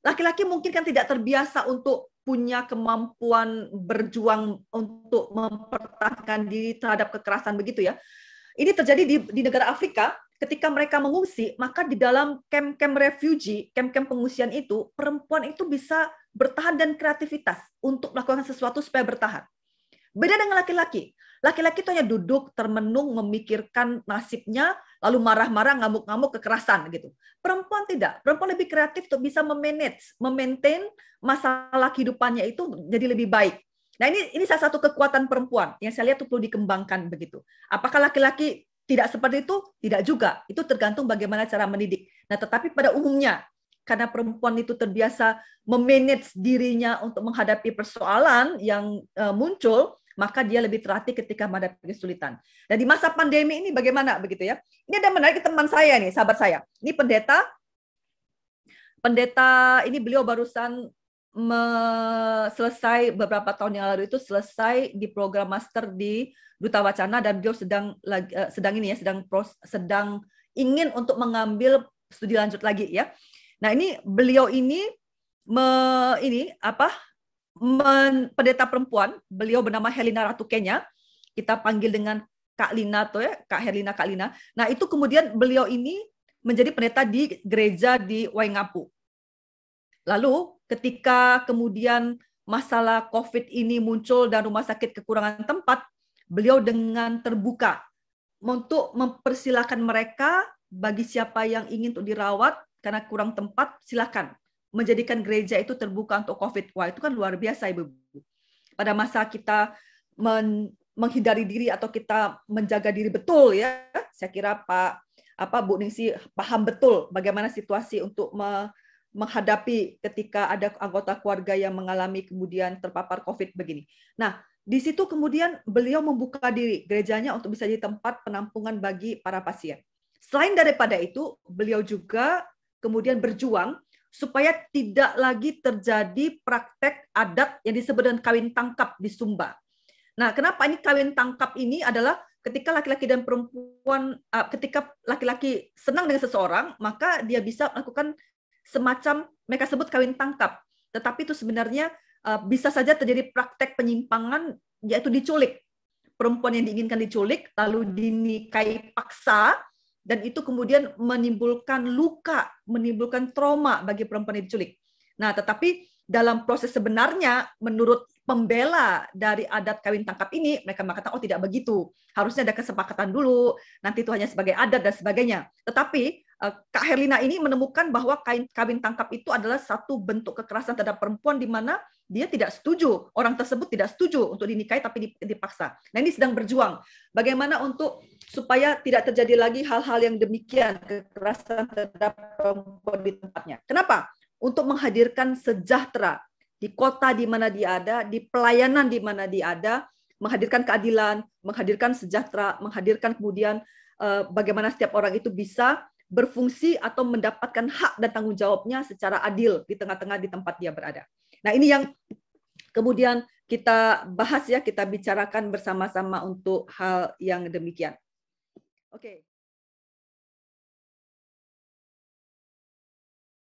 Laki-laki mungkin kan tidak terbiasa untuk punya kemampuan berjuang untuk mempertahankan diri terhadap kekerasan begitu ya. Ini terjadi di negara Afrika, ketika mereka mengungsi, maka di dalam camp-camp refugee, camp-camp pengungsian itu, perempuan itu bisa bertahan dan kreativitas untuk melakukan sesuatu supaya bertahan. Beda dengan laki-laki. Laki-laki itu hanya duduk, termenung, memikirkan nasibnya, lalu marah-marah, ngamuk-ngamuk, kekerasan gitu. Perempuan tidak. Perempuan lebih kreatif untuk bisa memaintain masalah kehidupannya itu jadi lebih baik. Nah, ini salah satu kekuatan perempuan yang saya lihat itu perlu dikembangkan begitu. Apakah laki-laki tidak seperti itu? Tidak juga. Itu tergantung bagaimana cara mendidik. Nah, tetapi pada umumnya, karena perempuan itu terbiasa memanage dirinya untuk menghadapi persoalan yang muncul, maka dia lebih terlatih ketika menghadapi kesulitan. Dan di masa pandemi ini bagaimana begitu ya? Ini ada menarik teman saya nih, sahabat saya. Ini pendeta ini beliau barusan selesai beberapa tahun yang lalu itu selesai di program master di Duta Wacana dan beliau sedang ingin untuk mengambil studi lanjut lagi ya. Nah, ini beliau ini pendeta perempuan, beliau bernama Helena Ratu Kenya. Kita panggil dengan Kak Lina tuh ya, Kak Lina. Nah, itu kemudian beliau ini menjadi pendeta di gereja di Waingapu. Lalu ketika kemudian masalah COVID ini muncul dan rumah sakit kekurangan tempat, beliau dengan terbuka untuk mempersilahkan mereka bagi siapa yang ingin untuk dirawat karena kurang tempat, silakan. Menjadikan gereja itu terbuka untuk COVID. Wah, itu kan luar biasa, Ibu. Pada masa kita menghindari diri atau kita menjaga diri betul ya, saya kira Bu Ningsi paham betul bagaimana situasi untuk menghadapi ketika ada anggota keluarga yang mengalami kemudian terpapar COVID begini. Nah, di situ kemudian beliau membuka diri gerejanya untuk bisa jadi tempat penampungan bagi para pasien. Selain daripada itu, beliau juga kemudian berjuang supaya tidak lagi terjadi praktek adat yang disebut dengan kawin tangkap di Sumba. Nah, kenapa ini kawin tangkap ini adalah ketika laki-laki dan perempuan, ketika laki-laki senang dengan seseorang, maka dia bisa melakukan semacam mereka sebut kawin tangkap, tetapi itu sebenarnya bisa saja terjadi praktek penyimpangan, yaitu diculik. Perempuan yang diinginkan diculik, lalu dinikahi paksa, dan itu kemudian menimbulkan luka, menimbulkan trauma bagi perempuan yang diculik. Nah, tetapi dalam proses sebenarnya menurut pembela dari adat kawin tangkap ini, mereka mengatakan, oh tidak begitu, harusnya ada kesepakatan dulu, nanti itu hanya sebagai adat dan sebagainya. Tetapi Kak Herlina ini menemukan bahwa kawin tangkap itu adalah satu bentuk kekerasan terhadap perempuan di mana dia tidak setuju, orang tersebut tidak setuju untuk dinikahi tapi dipaksa. Nah, ini sedang berjuang bagaimana untuk supaya tidak terjadi lagi hal-hal yang demikian, kekerasan terhadap perempuan di tempatnya. Kenapa? Untuk menghadirkan sejahtera di kota di mana dia ada, di pelayanan di mana dia ada, menghadirkan keadilan, menghadirkan sejahtera, menghadirkan kemudian bagaimana setiap orang itu bisa berfungsi atau mendapatkan hak dan tanggung jawabnya secara adil di tengah-tengah di tempat dia berada. Nah, ini yang kemudian kita bahas ya, kita bicarakan bersama-sama untuk hal yang demikian. Oke.